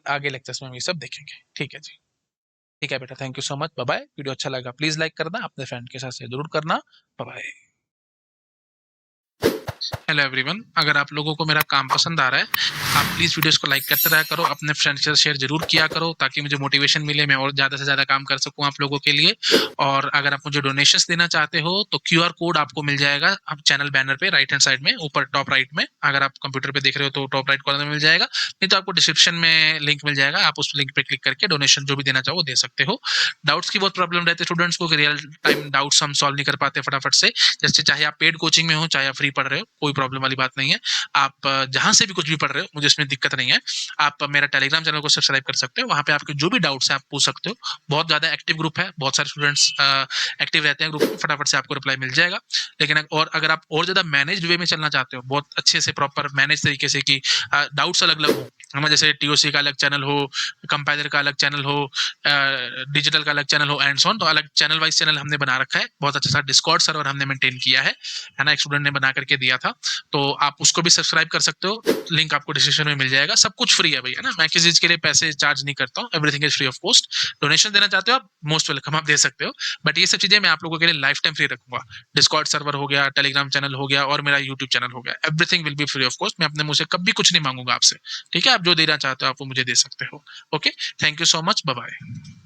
Speaker 1: आगे लेक्चर्स में हम ये सब देखेंगे, ठीक है जी। ठीक है बेटा, thank you so much, bye bye. Video अच्छा लगा प्लीज लाइक करना, अपने फ्रेंड के साथ शेयर जरूर करना, बाय बाय। हेलो एवरीवन, अगर आप लोगों को मेरा काम पसंद आ रहा है, आप प्लीज़ वीडियोस को लाइक करते रहा करो, अपने फ्रेंड्स के साथ शेयर जरूर किया करो, ताकि मुझे मोटिवेशन मिले, मैं और ज़्यादा से ज़्यादा काम कर सकूं आप लोगों के लिए। और अगर आप मुझे डोनेशंस देना चाहते हो तो क्यूआर कोड आपको मिल जाएगा आप चैनल बैनर पे राइट हैंड साइड में ऊपर टॉप राइट में, अगर आप कंप्यूटर पे देख रहे हो तो टॉप राइट कॉर्नर में मिल जाएगा, नहीं तो आपको डिस्क्रिप्शन में लिंक मिल जाएगा, आप उस लिंक पे क्लिक करके डोनेशन जो भी देना चाहो दे सकते हो। डाउट्स की बहुत प्रॉब्लम रहती है स्टूडेंट्स को, रियल टाइम डाउट्स हम सॉल्व नहीं कर पाते फटाफट से, जैसे चाहे आप पेड कोचिंग में हो चाहे आप फ्री पढ़ रहे हो, कोई प्रॉब्लम वाली बात नहीं है। आप जहां से भी कुछ भी पढ़ रहे हो, मुझे इसमें दिक्कत नहीं है। आप मेरा टेलीग्राम चैनल को सब्सक्राइब कर सकते हो, वहां पे आपके जो भी डाउट्स है आप पूछ सकते हो। बहुत ज्यादा एक्टिव ग्रुप है, बहुत सारे स्टूडेंट्स एक्टिव रहते हैं ग्रुप में, फटाफट से आपको रिप्लाई मिल जाएगा। लेकिन और अगर आप और ज्यादा मैनेज्ड वे में चलना चाहते हो, बहुत अच्छे से प्रॉपर मैनेज तरीके से कि डाउट्स अलग अलग हो, है ना, जैसे टीओसी का अलग चैनल हो, कंपाइलर का अलग चैनल हो, डिजिटल का अलग चैनल हो एंड सो ऑन। तो अलग चैनल वाइज चैनल हमने बना रखा है। बहुत अच्छा सा डिस्कॉर्ड सर्वर हमने मेंटेन किया है ना, एक स्टूडेंट ने बना करके दिया था। तो आप उसको भी सब्सक्राइब कर सकते हो, लिंक आपको डिस्क्रिप्शन में मिल जाएगा। सब कुछ फ्री है भैया ना, मैं किसी चीज के लिए पैसे चार्ज नहीं करता हूँ, everything is free of cost. Donation देना चाहते हो आप, मोस्ट वेलकम, आप दे सकते हो। बट ये सब चीजें मैं आप लोगों के लिए लाइफ टाइम फ्री रखूंगा। डिस्कॉर्ड सर्वर हो गया, टेलीग्राम चैनल हो गया, और मेरा यूट्यूब चैनल हो गया, everything will be free of cost. मैं अपने मुंह से कभी कुछ नहीं मांगूंगा आपसे। ठीक है, आप जो देना चाहते हो आप वो मुझे दे सकते हो। Okay, thank you so much, bye bye.